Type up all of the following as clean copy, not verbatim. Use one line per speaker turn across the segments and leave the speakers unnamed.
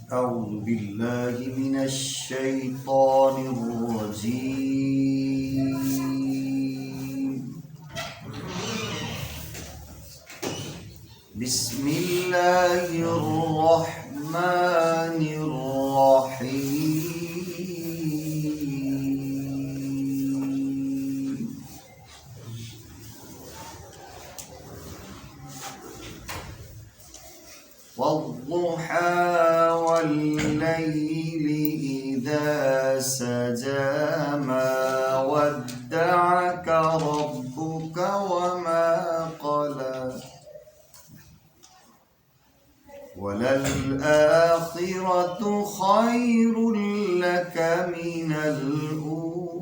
أعوذ بالله من الشيطان الرجيم. بسم الله الرحمن الرحيم. والضحى والليل إذا سجى ما ودعك ربك وما قلى وللآخرة خير لك من الأولى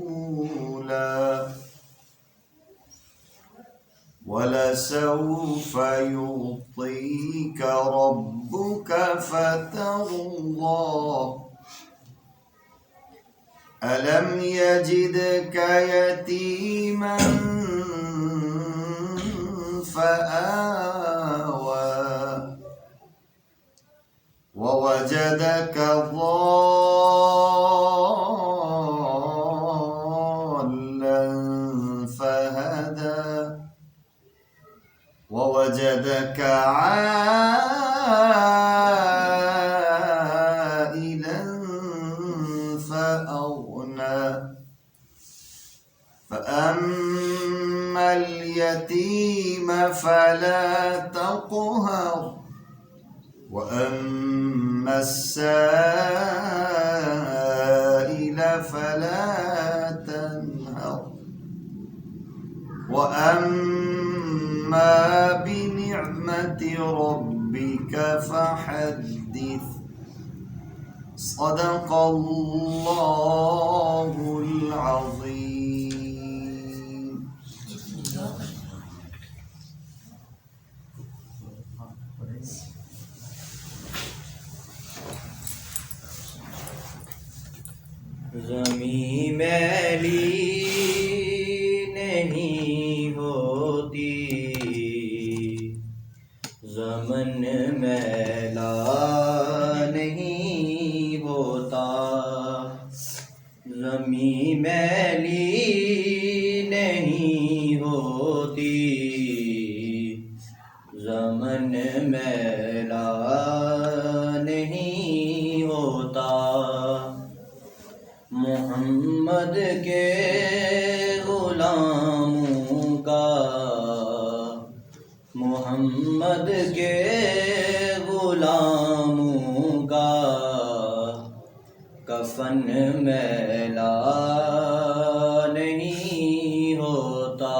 ولسوف يعطيك ربك فترضى ألم يجدك يتيما فآوى ووجدك ضالا فهدى ووجدك عائلا فأغنى فأما اليتيم فلا تقهر وأما السائل فلا تنهر وأما بنعمة ربك فحدث صدق الله العظيم.
زمین میلی نہیں ہوتی، زمن میلا نہیں ہوتا، زمین میلی نہیں ہوتی، زمن میلا نہیں ہوتا، محمد کے غلاموں کا، محمد کے غلاموں کا کفن میلا نہیں ہوتا،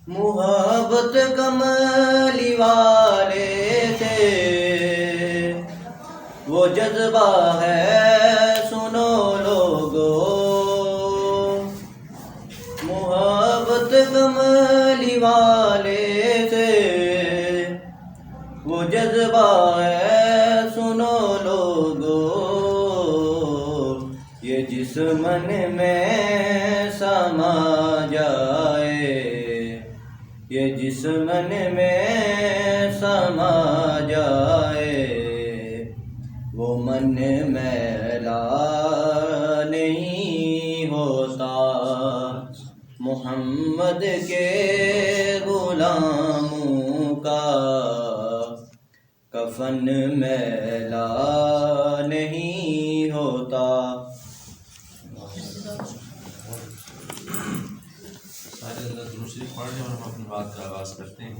محبت کملی والے سے وہ جذبہ ہے سنو لوگو، محبت کملی والے سے وہ جذبہ ہے سنو لوگو، یہ جس من میں سما جائے، یہ جس من میں سما جائے، وہ من میلا نہیں ہوتا، محمد کے غلاموں کا کفن میلا نہیں ہوتا۔
سارے درود شریف پڑھ لیں اور ہم اپنی بات کا آغاز کرتے ہیں۔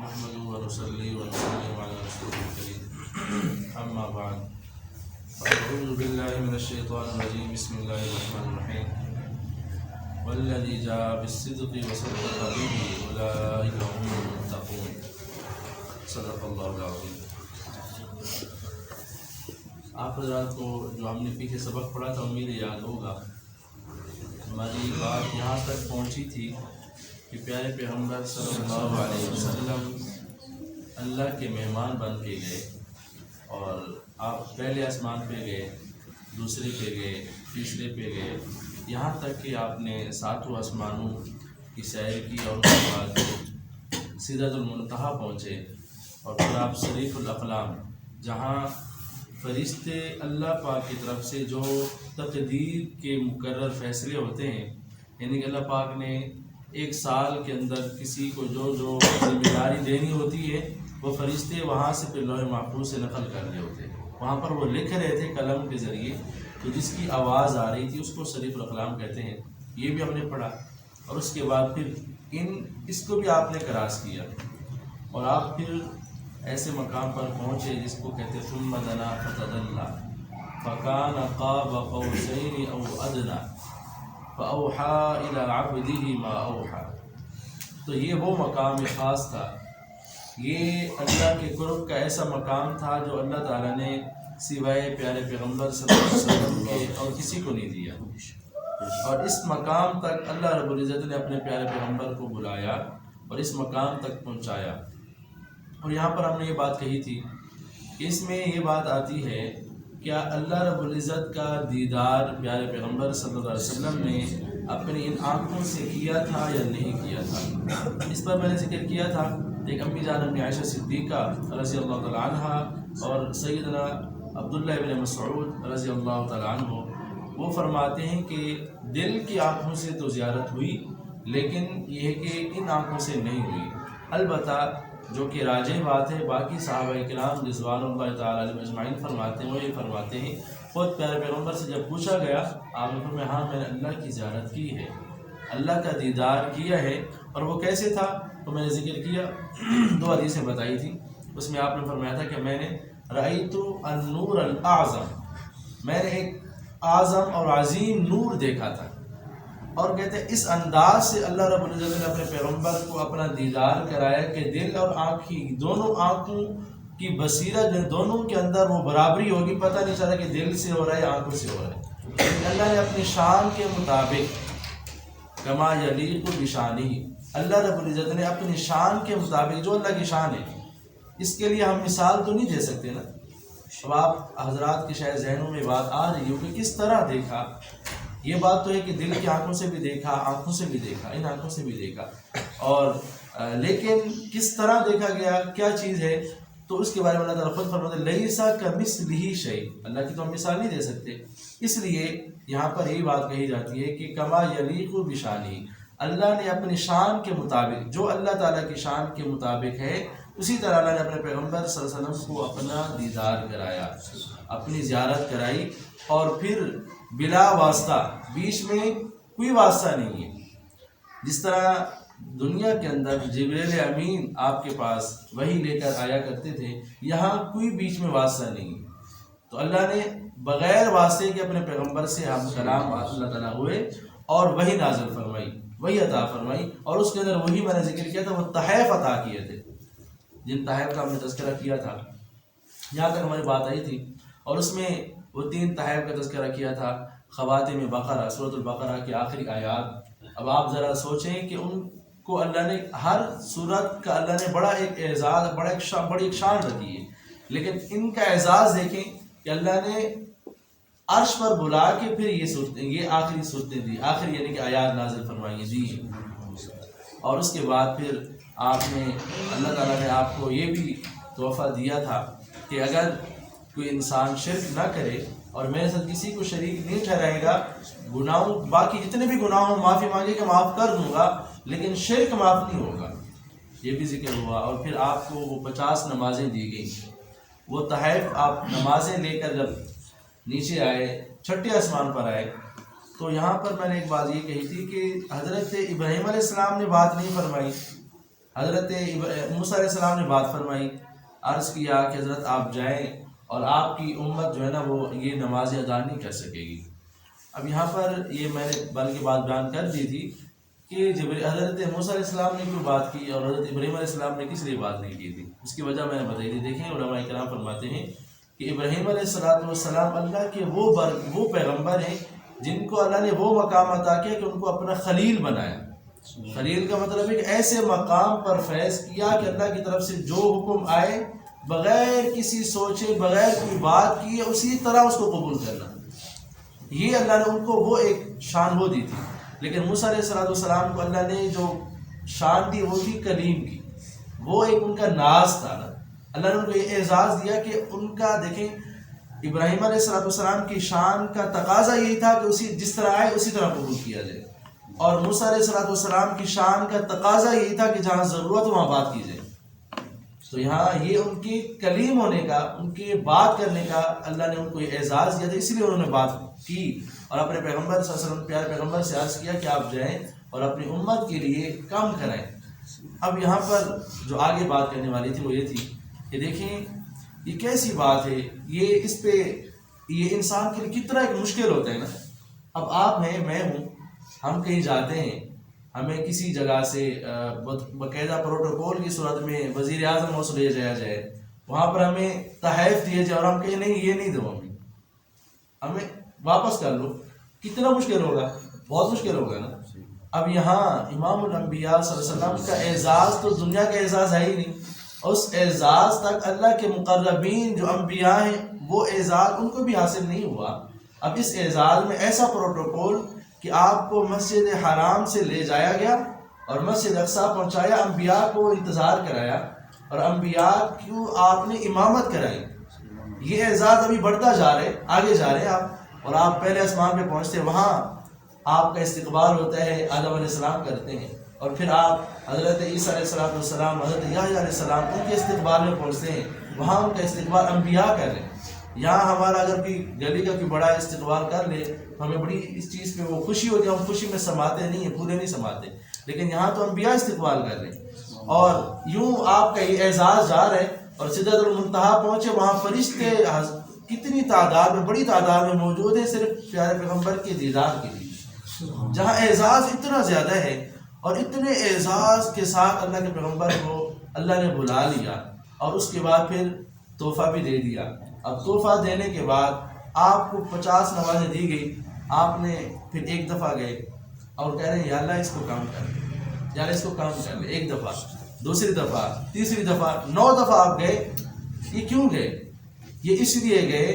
نحمده ونصلي ونسلم على رسوله الكريم، أما بعد، فأعوذ بالله من الشيطان الرجيم، بسم الله الرحمن الرحيم، والذي جاء بالصدق وصدق به أولئك هم المتقون، صدق الله العظيم۔ آپ حضرات کو جو ہم نے پیچھے سبق پڑھا تھا امید یاد ہوگا. ہماری بات یہاں تک پہنچی تھی کہ پیارے پیغمبر صلی اللہ علیہ وسلم اللہ کے مہمان بن کے گئے، اور آپ پہلے آسمان پہ گئے، دوسرے پہ گئے، تیسرے پہ گئے، یہاں تک کہ آپ نے 7 آسمانوں کی سیر کی، اور اس کے بعد سدرۃ المنتہا پہنچے، اور پھر آپ صریف الاقلام جہاں فرشتے اللہ پاک کی طرف سے جو تقدیر کے مقرر فیصلے ہوتے ہیں، یعنی کہ اللہ پاک نے 1 سال کے اندر کسی کو جو ذمہ داری دینی ہوتی ہے وہ فرشتے وہاں سے پھر لوح محفوظ سے نقل کر رہے ہوتے ہیں، وہاں پر وہ لکھ رہے تھے قلم کے ذریعے، تو جس کی آواز آ رہی تھی اس کو صریف الاقلام کہتے ہیں. یہ بھی ہم نے پڑھا، اور اس کے بعد پھر اس کو بھی آپ نے کراس کیا، اور آپ پھر ایسے مقام پر پہنچے جس کو کہتے ثم دنا فتدلی فکان قاب قوسین او ادنی فاوحی الی عبده ما اوحی. تو یہ وہ مقام خاص تھا، یہ اللہ کے قرب کا ایسا مقام تھا جو اللہ تعالیٰ نے سوائے پیارے پیغمبر صلی اللہ علیہ وسلم کے اور کسی کو نہیں دیا، اور اس مقام تک اللہ رب العزت نے اپنے پیارے پیغمبر کو بلایا اور اس مقام تک پہنچایا. اور یہاں پر ہم نے یہ بات کہی تھی کہ اس میں یہ بات آتی ہے کیا اللہ رب العزت کا دیدار پیارے پیغمبر صلی اللہ علیہ وسلم نے اپنی ان آنکھوں سے کیا تھا یا نہیں کیا تھا. اس پر میں نے ذکر کیا تھا، ایک امی جان امی عائشہ صدیقہ رضی اللہ تعالیٰ عنہ اور سیدنا عبداللہ ابن مسعود رضی اللہ تعالیٰ عنہ، وہ فرماتے ہیں کہ دل کی آنکھوں سے تو زیارت ہوئی، لیکن یہ ہے کہ ان آنکھوں سے نہیں ہوئی. البتہ جو کہ راجح بات ہے، باقی صحابہ کرام رضوان اللہ تعالیٰ علیہم اجمعین فرماتے ہیں، وہ یہ فرماتے ہیں خود پیارے پیغمبر سے جب پوچھا گیا آپ نے فرمایا ہاں میں نے اللہ کی زیارت کی ہے، اللہ کا دیدار کیا ہے. اور وہ کیسے تھا تو میں نے ذکر کیا، 2 حدیثیں بتائی تھی. اس میں آپ نے فرمایا تھا کہ میں نے رأیت النور الاعظم، میں نے ایک اعظم اور عظیم نور دیکھا تھا. اور کہتے ہیں اس انداز سے اللہ رب العزت نے اپنے پیغمبر کو اپنا دیدار کرایا کہ دل اور آنکھ کی دونوں آنکھوں کی بصیرت دونوں کے اندر وہ برابری ہوگی، پتہ نہیں چلا کہ دل سے ہو رہا ہے یا آنکھوں سے ہو رہا ہے. اللہ نے اپنی شان کے مطابق کما یلیق بشانہ، اللہ رب العزت نے اپنی شان کے مطابق جو اللہ کی شان ہے، اس کے لیے ہم مثال تو نہیں دے سکتے نا. اب آپ حضرات کے شاید ذہنوں میں بات آ رہی ہو کہ کس طرح دیکھا. یہ بات تو ہے کہ دل کی آنکھوں سے بھی دیکھا، آنکھوں سے بھی دیکھا، ان آنکھوں سے بھی دیکھا، اور لیکن کس طرح دیکھا گیا، کیا چیز ہے، تو اس کے بارے میں اللہ تعالیٰ خود فرماتے ہیں لیسا کمثلہ شیء، اللہ کی تو ہم مثال نہیں دے سکتے. اس لیے یہاں پر یہی بات کہی جاتی ہے کہ کما یلیق بشانہ، اللہ نے اپنی شان کے مطابق جو اللہ تعالیٰ کی شان کے مطابق ہے اسی طرح اللہ نے اپنے پیغمبر صلی اللہ علیہ وسلم کو اپنا دیدار کرایا، اپنی زیارت کرائی، اور پھر بلا واسطہ، بیچ میں کوئی واسطہ نہیں ہے. جس طرح دنیا کے اندر جبریل امین آپ کے پاس وہی لے کر آیا کرتے تھے، یہاں کوئی بیچ میں واسطہ نہیں. تو اللہ نے بغیر واسطے کے اپنے پیغمبر سے ہم کلام اللہ تعالیٰ ہوئے اور وہی نازل فرمائی، وہی عطا فرمائی، اور اس کے اندر وہی میں نے ذکر کیا تھا وہ تحائف عطا کیے تھے، جن تحائف کا ہم نے تذکرہ کیا تھا. یہاں تک ہماری بات آئی تھی، اور اس میں وہ 3 تحائف کا تذکرہ کیا تھا. خواتم بقرہ، سورۃ البقرہ کی آخری آیات. اب آپ ذرا سوچیں کہ ان کو اللہ نے ہر صورت کا اللہ نے بڑا ایک اعزاز، بڑی ایک شان رکھی ہے، لیکن ان کا اعزاز دیکھیں کہ اللہ نے عرش پر بلا کے پھر یہ آخری صورتیں دی، آخری یعنی کہ آیات نازل فرمائی دی. اور اس کے بعد پھر آپ نے اللہ تعالیٰ نے آپ کو یہ بھی تحفہ دیا تھا کہ اگر کوئی انسان شرک نہ کرے اور میرے ساتھ کسی کو شریک نہیں ٹھہرائے گا، گناہوں باقی جتنے بھی گناہ ہوں معافی مانگے کہ معاف کر دوں گا، لیکن شرک معاف نہیں ہوگا. یہ بھی ذکر ہوا. اور پھر آپ کو وہ 50 نمازیں دی گئیں. وہ تحائف آپ نمازیں لے کر جب نیچے آئے، 6 آسمان پر آئے، تو یہاں پر میں نے ایک بات یہ کہی تھی کہ حضرت ابراہیم علیہ السلام نے بات نہیں فرمائی، حضرت موسیٰ علیہ السلام نے بات فرمائی. عرض کیا کہ حضرت آپ جائیں اور آپ کی امت جو ہے نا وہ یہ نماز ادا نہیں کر سکے گی. اب یہاں پر یہ میں نے بلکہ بات بیان کر دی تھی کہ جب حضرت موسیٰ علیہ السلام نے کیوں بات کی اور حضرت ابراہیم علیہ السلام نے کس لیے بات نہیں کی تھی، اس کی وجہ میں نے بتائی تھی. دیکھیں علماء کرام فرماتے ہیں کہ ابراہیم علیہ السلام اللہ کے وہ پیغمبر ہیں جن کو اللہ نے وہ مقام عطا کیا کہ ان کو اپنا خلیل بنایا. خلیل کا مطلب ہے کہ ایسے مقام پر فیض کیا کہ اللہ کی طرف سے جو حکم آئے بغیر کسی سوچے بغیر کوئی بات کیے اسی طرح اس کو قبول کرنا. یہ اللہ نے ان کو وہ ایک شان وہ دی تھی. لیکن موسیٰ علیہ السلام کو اللہ نے جو شان دی وہ تھی کلیم کی. وہ ایک ان کا ناز تھا نا. اللہ نے ان کو یہ اعزاز دیا کہ ان کا دیکھیں ابراہیم علیہ السلام کی شان کا تقاضا یہی تھا کہ اسی جس طرح آئے اسی طرح قبول کیا جائے. اور موسیٰ علیہ السلام کی شان کا تقاضا یہی تھا کہ جہاں ضرورت وہاں بات کی جائے. تو یہاں یہ ان کی کلیم ہونے کا ان کے بات کرنے کا اللہ نے ان کو یہ اعزاز دیا تھا. اس لیے انہوں نے بات کی اور اپنے پیغمبر صلی اللہ علیہ وسلم پیارے پیغمبر سے عرض کیا کہ آپ جائیں اور اپنی امت کے لیے کام کرائیں. اب یہاں پر جو آگے بات کرنے والی تھی وہ یہ تھی کہ دیکھیں یہ کیسی بات ہے. یہ اس پہ یہ انسان کے لیے کتنا ایک مشکل ہوتا ہے نا. اب آپ ہیں میں ہوں ہم کہیں جاتے ہیں ہمیں کسی جگہ سے باقاعدہ پروٹوکول کی صورت میں وزیر اعظم ہاؤس لے جایا جائے وہاں پر ہمیں تحائف دیے جائے اور ہم کہیں نہیں یہ نہیں دو ہمیں واپس کر لو. کتنا مشکل ہوگا. بہت مشکل ہوگا نا. اب یہاں امام الانبیاء صلی اللہ علیہ وسلم کا اعزاز تو دنیا کا اعزاز ہے ہی نہیں. اس اعزاز تک اللہ کے مقربین جو انبیاء ہیں وہ اعزاز ان کو بھی حاصل نہیں ہوا. اب اس اعزاز میں ایسا پروٹوکول کہ آپ کو مسجد حرام سے لے جایا گیا اور مسجد اقصیٰ پہنچایا, انبیاء کو انتظار کرایا اور انبیاء کو آپ نے امامت کرائی. یہ اعزاز ابھی بڑھتا جا رہے آگے جا رہے ہیں آپ. اور آپ پہلے آسمان پہ پہنچتے وہاں آپ کا استقبال ہوتا ہے آدم علیہ السلام کرتے ہیں اور پھر آپ حضرت عیسیٰ علیہ السلام حضرت یحییٰ علیہ السلام ان کے استقبال میں پہنچتے ہیں وہاں ان کا استقبال انبیاء کر رہے ہیں. یہاں ہمارا اگر کوئی گلی کا کوئی بڑا استقبال کر لے تو ہمیں بڑی اس چیز پہ وہ خوشی ہوتی ہے. ہم خوشی میں سماتے نہیں ہیں پورے نہیں سماتے. لیکن یہاں تو انبیاء استقبال کر رہے ہیں اور یوں آپ کا یہ اعزاز جا رہا ہے اور سدرۃ المنتہا پہنچے وہاں فرشتے کتنی تعداد میں بڑی تعداد میں موجود ہیں صرف پیارے پیغمبر کے دیدار کے لیے. جہاں اعزاز اتنا زیادہ ہے اور اتنے اعزاز کے ساتھ اللہ کے پیغمبر کو اللہ نے بلا لیا اور اس کے بعد پھر تحفہ بھی دے دیا. اب تحفہ دینے کے بعد آپ کو 50 نمازیں دی گئی. آپ نے پھر ایک دفعہ گئے اور کہہ رہے ہیں یا اللہ اس کو کام کر لے یا اللہ اس کو کام کر لے. ایک دفعہ دوسری دفعہ تیسری دفعہ 9 دفعہ آپ گئے. یہ کیوں گئے؟ یہ اس لیے گئے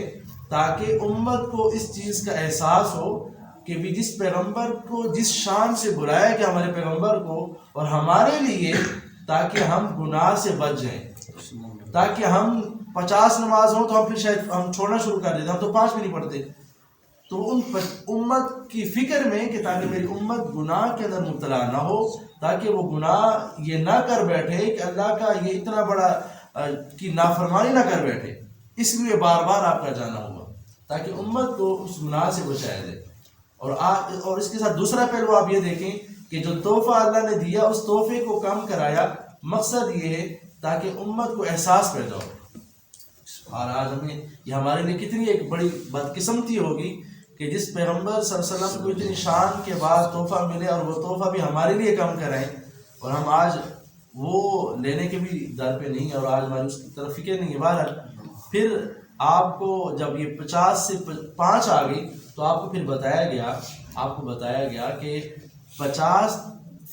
تاکہ امت کو اس چیز کا احساس ہو کہ بھی جس پیغمبر کو جس شان سے بلایا گیا ہمارے پیغمبر کو اور ہمارے لیے تاکہ ہم گناہ سے بچ جائیں. تاکہ ہم 50 نماز ہوں تو ہم پھر شاید ہم چھوڑنا شروع کر دیتے. ہم تو 5 بھی نہیں پڑھتے. تو ان امت کی فکر میں کہ تاکہ میری امت گناہ کے اندر مبتلا نہ ہو تاکہ وہ گناہ یہ نہ کر بیٹھے کہ اللہ کا یہ اتنا بڑا کی نافرمانی نہ کر بیٹھے. اس لیے بار بار آپ کا جانا ہوا تاکہ امت کو اس گناہ سے بچایا جائے. اور اس کے ساتھ دوسرا پہلو آپ یہ دیکھیں کہ جو تحفہ اللہ نے دیا اس تحفے کو کم کرایا. مقصد یہ ہے تاکہ امت کو احساس پیدا ہو. اور آج ہمیں یہ ہمارے لیے کتنی ایک بڑی بدقسمتی ہوگی کہ جس پیغمبر صلی اللہ علیہ وسلم کو اتنی شان کے بعد تحفہ ملے اور وہ تحفہ بھی ہمارے لیے کم کرائیں اور ہم آج وہ لینے کے بھی در پہ نہیں اور آج ہماری اس کی طرف فکر نہیں ہے. بہرحال پھر آپ کو جب یہ 50 سے 5 آ گئی تو آپ کو پھر بتایا گیا کہ 50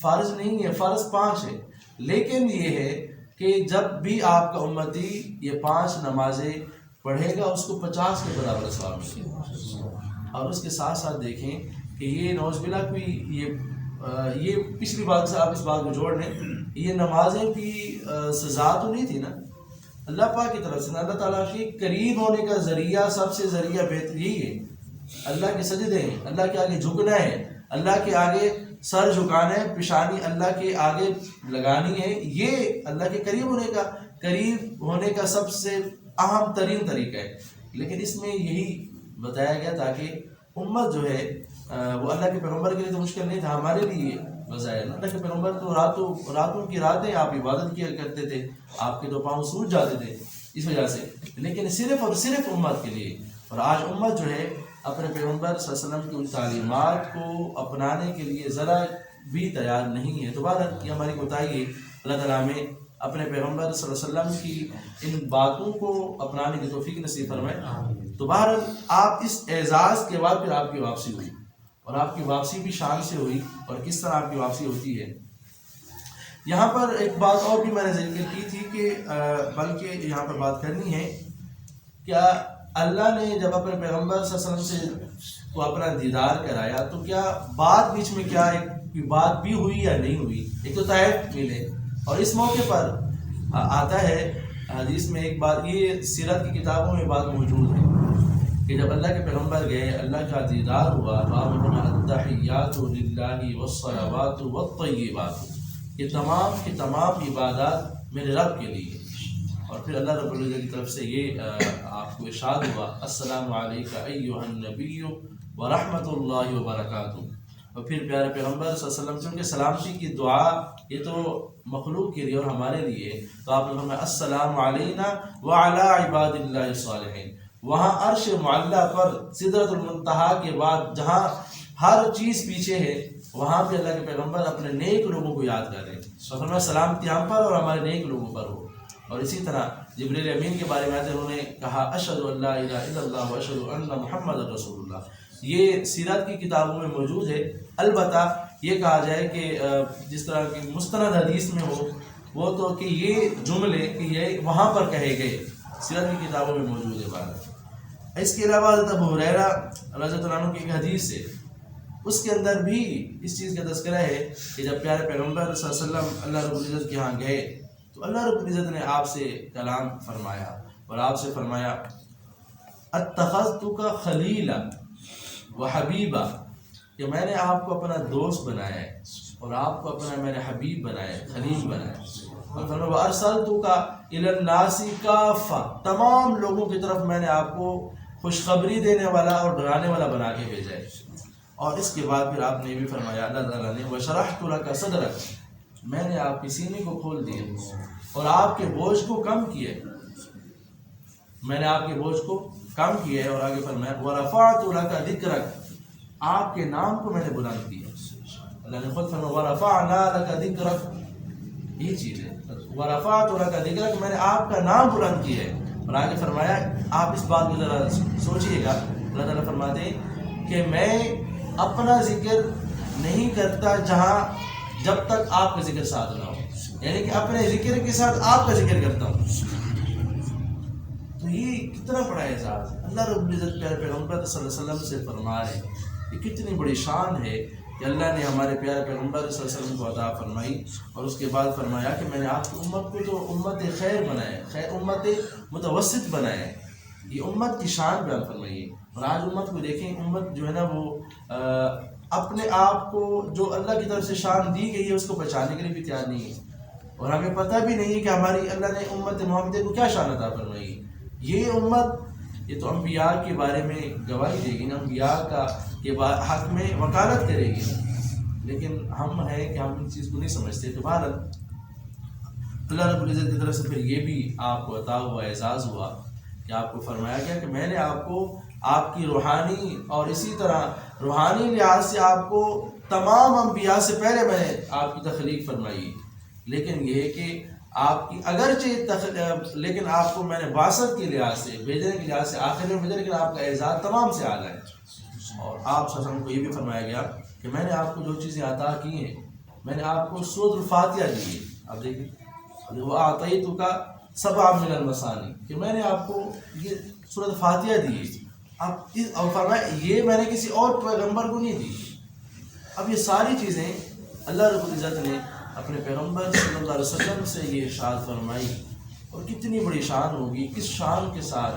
فرض نہیں ہے, فرض 5 ہے. لیکن یہ ہے کہ جب بھی آپ کا امتی یہ 5 نمازیں پڑھے گا اس کو 50 کے برابر ثواب ملے گا. اور اس کے ساتھ ساتھ دیکھیں کہ یہ نعوذ باللہ کوئی یہ پچھلی بات سے آپ اس بات کو جوڑ لیں, یہ نمازیں کی سزا تو نہیں تھی نا اللہ پاک کی طرف سے. اللہ تعالیٰ کے قریب ہونے کا ذریعہ سب سے ذریعہ بہتر یہی ہے. اللہ کے سجدے ہیں, اللہ کے آگے جھکنا ہے, اللہ کے آگے سر جھکانا ہے, پیشانی اللہ کے آگے لگانی ہے. یہ اللہ کے قریب ہونے کا سب سے اہم ترین طریقہ ہے. لیکن اس میں یہی بتایا گیا تاکہ امت جو ہے وہ اللہ کے پیغمبر کے لیے تو مشکل نہیں تھا, ہمارے لیے بظاہر اللہ کے پیغمبر تو راتوں کی راتیں آپ عبادت کیا کرتے تھے, آپ کے 2 پاؤں سوج جاتے تھے اس وجہ سے. لیکن صرف اور صرف امت کے لیے. اور آج امت جو ہے اپنے پیغمبر صلی اللہ علیہ وسلم کی ان تعلیمات کو اپنانے کے لیے ذرا بھی تیار نہیں ہے. تو بہرحال یہ ہماری کوتاہی ہے. اللہ تعالیٰ ہمیں اپنے پیغمبر صلی اللہ علیہ وسلم کی ان باتوں کو اپنانے کی توفیق نصیب فرمائے۔ تو بہرحال آپ اس اعزاز کے بعد پھر آپ کی واپسی ہوئی، اور آپ کی واپسی بھی شان سے ہوئی، اور کس طرح آپ کی واپسی ہوتی ہے۔ یہاں پر ایک بات اور بھی میں نے ذکر کی تھی کہ بلکہ یہاں پر بات کرنی ہے، کیا اللہ نے جب اپنے پیغمبر صلی اللہ علیہ وسلم سے کو اپنا دیدار کرایا تو کیا بات بیچ میں کیا ایک بات بھی ہوئی یا نہیں ہوئی؟ ایک تو طائف ملے، اور اس موقع پر آتا ہے حدیث میں ایک بات، یہ سیرت کی کتابوں میں بات موجود ہے کہ جب اللہ کے پیغمبر گئے، اللہ کا دیدار ہوا، التحیات للہ والصلوات والطیبات، یہ تمام کی تمام عبادات میرے رب کے لیے۔ اور پھر اللہ رب العزت کی طرف سے یہ آپ کو ارشاد ہوا، السلام علیکہ ایھا النبی ورحمۃ اللہ وبرکاتہ۔ اور پھر پیارے پیغمبر صلی اللہ علیہ وسلم سے ان کے سلامتی کی دعا، یہ تو مخلوق کے لیے اور ہمارے لیے، تو آپ نے فرمایا السلام علینا وعلی عباد اللہ الصالحین۔ وہاں عرش معلیٰ پر سدرۃ المنتہا کے بعد جہاں ہر چیز پیچھے ہے، وہاں پہ اللہ کے پیغمبر اپنے نیک لوگوں کو یاد کر رہے ہیں، اور فرمایا سلامتی ہم پر اور ہمارے نیک لوگوں پر ہو۔ اور اسی طرح جبریل امین کے بارے میں انہوں نے کہا اشہد ان لا الہ الا اللہ واشہد ان محمد رسول اللہ۔ یہ سیرت کی کتابوں میں موجود ہے۔ البتہ یہ کہا جائے کہ جس طرح کی مستند حدیث میں ہو وہ تو کہ یہ جملے کہ یہ وہاں پر کہے گئے، سیرت کی کتابوں میں موجود ہے بات۔ اس کے علاوہ حضرت ابو ہریرہ رضی اللہ عنہ کی ایک حدیث ہے، اس کے اندر بھی اس چیز کا تذکرہ ہے کہ جب پیارے پیغمبر صلی اللہ علیہ وسلم اللہ رب العزت کے ہاں گئے تو اللہ رب العزت نے آپ سے کلام فرمایا، اور آپ سے فرمایا اتخذتک خلیلا وحبیبا، کہ میں نے آپ کو اپنا دوست بنایا ہے اور آپ کو اپنا میں نے حبیب بنایا ہے، خلیل بنایا ہے۔ اور فرمایا وارسلتک الی الناس کافہ، تمام لوگوں کی طرف میں نے آپ کو خوشخبری دینے والا اور ڈرانے والا بنا کے بھیجا ہے۔ اور اس کے بعد پھر آپ نے بھی فرمایا اللہ تعالیٰ نے وشرحت لک صدرک، میں نے آپ کے سینے کو کھول دیا اور آپ کے بوجھ کو کم کیا، میں نے آپ کے بوجھ کو کم کیا ہے۔ اور آگے فرمایا ورفعت لک ذکرک، آپ کے نام کو میں نے بلند کیا۔ اللہ نے خود فرمایا ورفعنا لک ذکرک، یہ چیز ہے ورفعت لک ذکرک، میں نے آپ کا نام بلند کیا ہے۔ اور آگے فرمایا آپ اس بات کو ذرا سوچئے گا، اللہ تعالیٰ فرماتے ہیں کہ میں اپنا ذکر نہیں کرتا جب تک آپ کا ذکر ساتھ نہ ہو، یعنی کہ اپنے ذکر کے ساتھ آپ کا ذکر کرتا ہوں۔ تو یہ کتنا بڑا اعزاز ہے، اللہ رب العزت پیارے پیغمبر صلی اللہ علیہ وسلم سے فرما رہے ہیں، یہ کتنی بڑی شان ہے کہ اللہ نے ہمارے پیارے پیغمبر صلی اللہ علیہ وسلم کو عطا فرمائی۔ اور اس کے بعد فرمایا کہ میں نے آپ کی امت کو تو امت خیر بنایا، خیر امت متوسط بنایا، یہ امت کی شان بیان فرمائی ہے۔ اور آج امت کو دیکھیں، امت جو ہے نا وہ اپنے آپ کو جو اللہ کی طرف سے شان دی گئی ہے اس کو بچانے کے لیے بھی تیار نہیں ہے، اور ہمیں پتہ بھی نہیں ہے کہ ہماری اللہ نے امت محمدیہ کو کیا شان عطا فرمائی ہے۔ یہ امت یہ تو انبیاء کے بارے میں گواہی دے گی نا، انبیاء کا کے حق میں وکالت کرے گی، لیکن ہم ہیں کہ ہم ان چیز کو نہیں سمجھتے۔ تو بہرحال اللہ رب العزت کی طرف سے پھر یہ بھی آپ کو عطا ہوا، اعزاز ہوا کہ آپ کو فرمایا گیا کہ میں نے آپ کو آپ کی روحانی اور اسی طرح روحانی لحاظ سے آپ کو تمام انبیاء سے پہلے میں نے آپ کی تخلیق فرمائی، لیکن یہ ہے کہ آپ کی اگرچہ لیکن آپ کو میں نے بعثت کے لحاظ سے بھیجنے کے لحاظ سے آخر میں بھیجا، لیکن آپ کا اعزاز تمام سے اعلیٰ ہے۔ اور آپ صلی اللہ علیہ وسلم کو یہ بھی فرمایا گیا کہ میں نے آپ کو جو چیزیں عطا کی ہیں، میں نے آپ کو سورۃ الفاتحہ دی ہے۔ اب دیکھیں وَأَعْطَيْتُكَ سَبْعًا مِنَ الْمَثَانِي، کہ میں نے آپ کو یہ سورۃ فاتحہ دی ہے۔ اب فرمایا یہ میں نے کسی اور پیغمبر کو نہیں دی۔ اب یہ ساری چیزیں اللہ رب العزت نے اپنے پیغمبر صلی اللہ علیہ وسلم سے یہ ارشاد فرمائی، اور کتنی بڑی شان ہوگی، کس شان کے ساتھ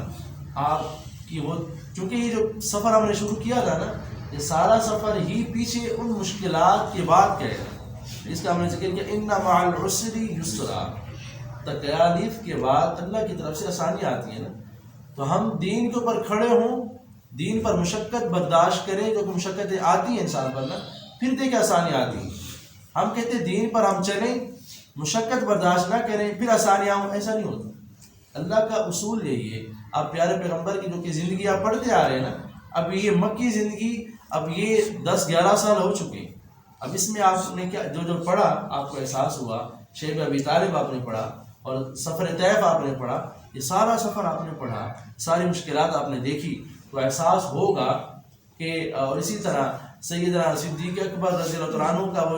آپ کی وہ، چونکہ یہ جو سفر ہم نے شروع کیا تھا نا، یہ سارا سفر ہی پیچھے ان مشکلات کے بعد گئے، جس کا ہم نے ذکر کیا ان مع العسر یسرا، تکالیف کے بعد اللہ کی طرف سے آسانیاں آتی ہیں نا۔ تو ہم دین کے اوپر کھڑے ہوں، دین پر مشقت برداشت کریں، جو کہ مشقتیں آتی ہیں انسان پر نا، پھر دیکھیں آسانیاں آتی ہیں۔ ہم کہتے ہیں دین پر ہم چلیں، مشقت برداشت نہ کریں پھر آسانیاں ہوں، ایسا نہیں ہوتا۔ اللہ کا اصول یہی ہے۔ اب پیارے پیغمبر کی جو کہ زندگی آپ پڑھتے آ رہے ہیں نا، اب یہ مکی زندگی اب یہ 10-11 سال ہو چکے، اب اس میں آپ نے کیا جو پڑھا آپ کو احساس ہوا، شیب ابی طالب آپ نے پڑھا اور سفر طیف آپ نے پڑھا، یہ سارا سفر آپ نے پڑھا، ساری مشکلات آپ نے دیکھی، تو احساس ہوگا کہ اور اسی طرح سیدنا صدیق اکبر رضی اللہ عنہ کا وہ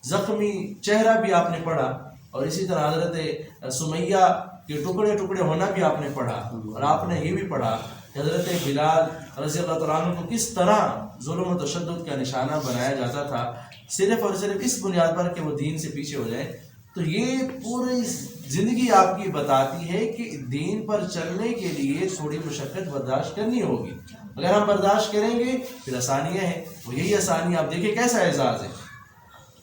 زخمی چہرہ بھی آپ نے پڑھا، اور اسی طرح حضرت سمیہ کے ٹکڑے ٹکڑے ہونا بھی آپ نے پڑھا، اور آپ نے یہ بھی پڑھا کہ حضرت بلال رضی اللہ عنہ کو کس طرح ظلم و تشدد کا نشانہ بنایا جاتا تھا، صرف اور صرف اس بنیاد پر کہ وہ دین سے پیچھے ہو جائیں۔ تو یہ پوری زندگی آپ کی بتاتی ہے کہ دین پر چلنے کے لیے تھوڑی مشقت برداشت کرنی ہوگی، اگر ہم برداشت کریں گے پھر آسانیاں ہیں، وہ یہی آسانی آپ دیکھیں کیسا اعزاز ہے،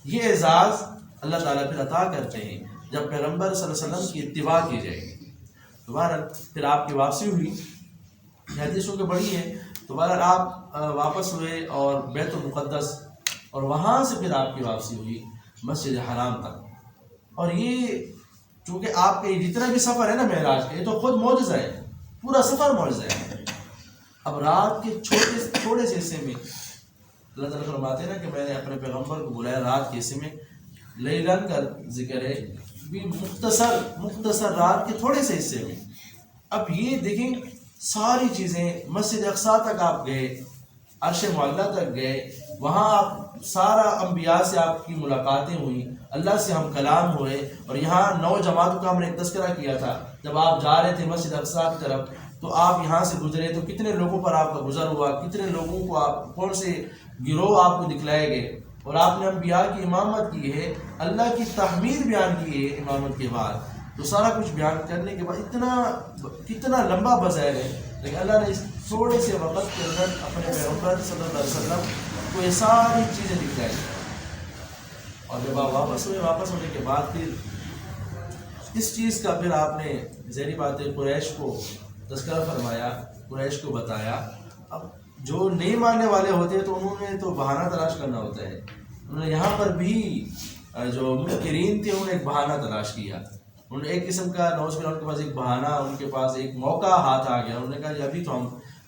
یہ اعزاز اللہ تعالیٰ پھر عطا کرتے ہیں جب پیغمبر صلی اللہ علیہ وسلم کی اتباع کی جائے گی۔ تو بہرحال پھر آپ کی واپسی ہوئی، حدیثوں کے بڑی ہے، تو بہرحال آپ واپس ہوئے اور بیت المقدس، اور وہاں سے پھر آپ کی واپسی ہوئی مسجد حرام تک۔ اور یہ چونکہ آپ کا یہ جتنا بھی سفر ہے نا معراج کا، یہ تو خود معجزہ ہے، پورا سفر معجزہ ہے۔ اب رات کے چھوٹے سے حصے میں اللہ تعالیٰ فرماتے ہیں نا کہ میں نے اپنے پیغمبر کو بلایا رات کے حصے میں، لیلن کا ذکر ہے بھی مختصر رات کے تھوڑے سے حصے میں۔ اب یہ دیکھیں ساری چیزیں، مسجد اقصیٰ تک آپ گئے، عرش معلیٰ تک گئے، وہاں آپ سارا انبیاء سے آپ کی ملاقاتیں ہوئیں، اللہ سے ہم کلام ہوئے، اور یہاں 9 جماعتوں کا ہم نے ایک تذکرہ کیا تھا، جب آپ جا رہے تھے مسجد اقصیٰ کی طرف تو آپ یہاں سے گزرے تو کتنے لوگوں پر آپ کا گزر ہوا، کتنے لوگوں کو آپ کون سے گروہ آپ کو دکھلائے گئے، اور آپ نے انبیاء کی امامت کی ہے، اللہ کی تحمید بیان کی ہے امامت کے بعد، تو سارا کچھ بیان کرنے کے بعد کتنا لمبا بظاہر ہے، لیکن اللہ نے اس تھوڑے سے وقت کے اندر اپنے پیغمبر صلی اللہ علیہ وسلم کو یہ ساری چیزیں دکھلائی۔ اور جب آپ واپس ہونے کے بعد پھر اس چیز کا پھر آپ نے ظاہری بات ہے قریش کو تذکرہ فرمایا، قریش کو بتایا۔ اب جو نہیں ماننے والے ہوتے ہیں تو انہوں نے تو بہانہ تلاش کرنا ہوتا ہے، انہوں نے یہاں پر بھی جو منکرین تھے انہوں نے ایک بہانہ تلاش کیا، انہوں نے ایک قسم کا نوز باللہ ان کے پاس ایک بہانہ، ان کے پاس ایک موقع ہاتھ آ گیا، انہوں نے کہا کہ ابھی تو ہم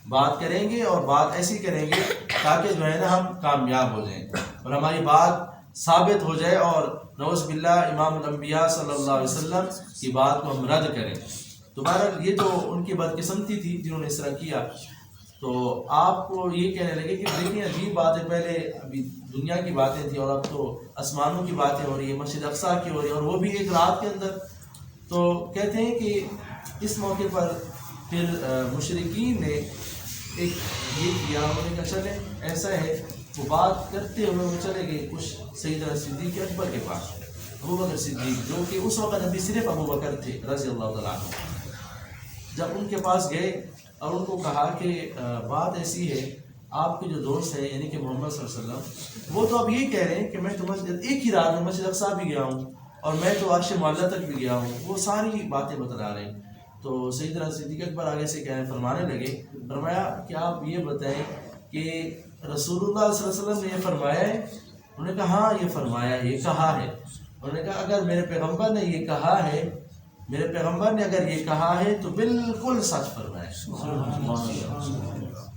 بات کریں گے اور بات ایسی کریں گے تاکہ جو ہے نا ہم کامیاب ہو جائیں اور ہماری بات ثابت ہو جائے، اور نوز باللہ امام الانبیاء صلی اللہ علیہ وسلم کی بات کو ہم رد کریں۔ تو بہرحال یہ تو ان کی بدقسمتی تھی جنہوں نے اس طرح کیا۔ تو آپ کو یہ کہنے لگے کہ دیکھیں عجیب بات ہے، پہلے ابھی دنیا کی باتیں تھیں اور اب تو آسمانوں کی باتیں ہو رہی ہے، مسجد اقصیٰ کی ہو رہی ہے، اور وہ بھی ایک رات کے اندر۔ تو کہتے ہیں کہ اس موقع پر پھر مشرکین نے ایک یہ کیا، انہوں نے کہا چلیں ایسا ہے، وہ بات کرتے ہوئے وہ چلے گئے کچھ سیدنا صدیق اکبر کے پاس، ابو بکر صدیق، جو کہ اس وقت ابھی صرف ابو بکر تھے رضی اللہ تعالیٰ عنہ۔ جب ان کے پاس گئے اور ان کو کہا کہ بات ایسی ہے، آپ کے جو دوست ہیں یعنی کہ محمد صلی اللہ علیہ وسلم، وہ تو اب یہ کہہ رہے ہیں کہ میں تو مسجد ایک ہی رات میں مسجد اقصیٰ بھی گیا ہوں اور میں تو عرش معلیٰ تک بھی گیا ہوں، وہ ساری باتیں بتلا رہے ہیں۔ تو سیدنا صدیق اکبر آگے سے فرمانے لگے، فرمایا کہ آپ یہ بتائیں کہ رسول اللہ صلی اللہ علیہ وسلم نے یہ فرمایا ہے؟ انہوں نے کہا ہاں یہ فرمایا ہے، یہ کہا ہے۔ انہوں نے کہا اگر میرے پیغمبر نے یہ کہا ہے، میرے پیغمبر نے اگر یہ کہا ہے تو بالکل سچ فرمایا۔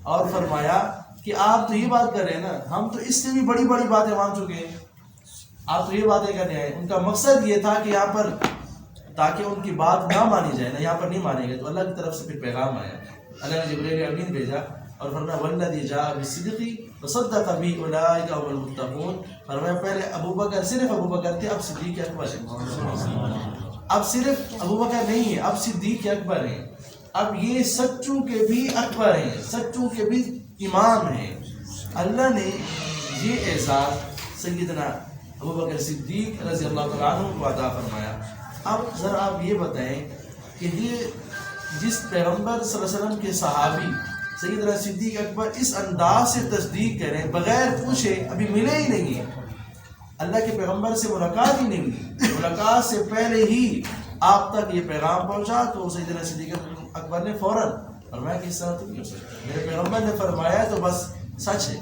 اور فرمایا کہ آپ تو یہ بات کر رہے ہیں نا، ہم تو اس سے بھی بڑی بڑی باتیں مان چکے ہیں، آپ تو یہ باتیں کرنے آئے۔ ان کا مقصد یہ تھا کہ یہاں پر تاکہ ان کی بات نہ مانی جائے نا، یہاں پر نہیں مانے گئے، تو اللہ کی طرف سے پھر پیغام آیا، اللہ نے جبرائیل امین بھیجا اور فرمایا والذی جاء بالصدق وصدق به اولئک هم المتقون۔ فرمایا پہلے ابو بکر صرف ابو بکر تھے، اب صدیق اکبر ہیں، اب صرف ابو بکر نہیں ہے، اب صدیق اکبر ہیں، اب یہ سچوں کے بھی اکبر ہیں، سچوں کے بھی امام ہیں۔ اللہ نے یہ اعزاز سیدنا ابو بکر صدیق رضی اللہ تعالیٰ عنہ کو عطا فرمایا۔ اب ذرا آپ یہ بتائیں کہ یہ جس پیغمبر صلی اللہ علیہ وسلم کے صحابی سیدنا صدیق اکبر اس انداز سے تصدیق کریں بغیر پوچھے، ابھی ملے ہی نہیں ہیں، اللہ کے پیغمبر سے ملاقات ہی نہیں ہوئی، ملاقات سے پہلے ہی آپ تک یہ پیغام پہنچا، تو سیدنا صدیق اکبر نے فوراً فرمایا کہ اس طرح تو نہیں ہو سکتا، میرے پیغمبر نے فرمایا ہے تو بس سچ ہے۔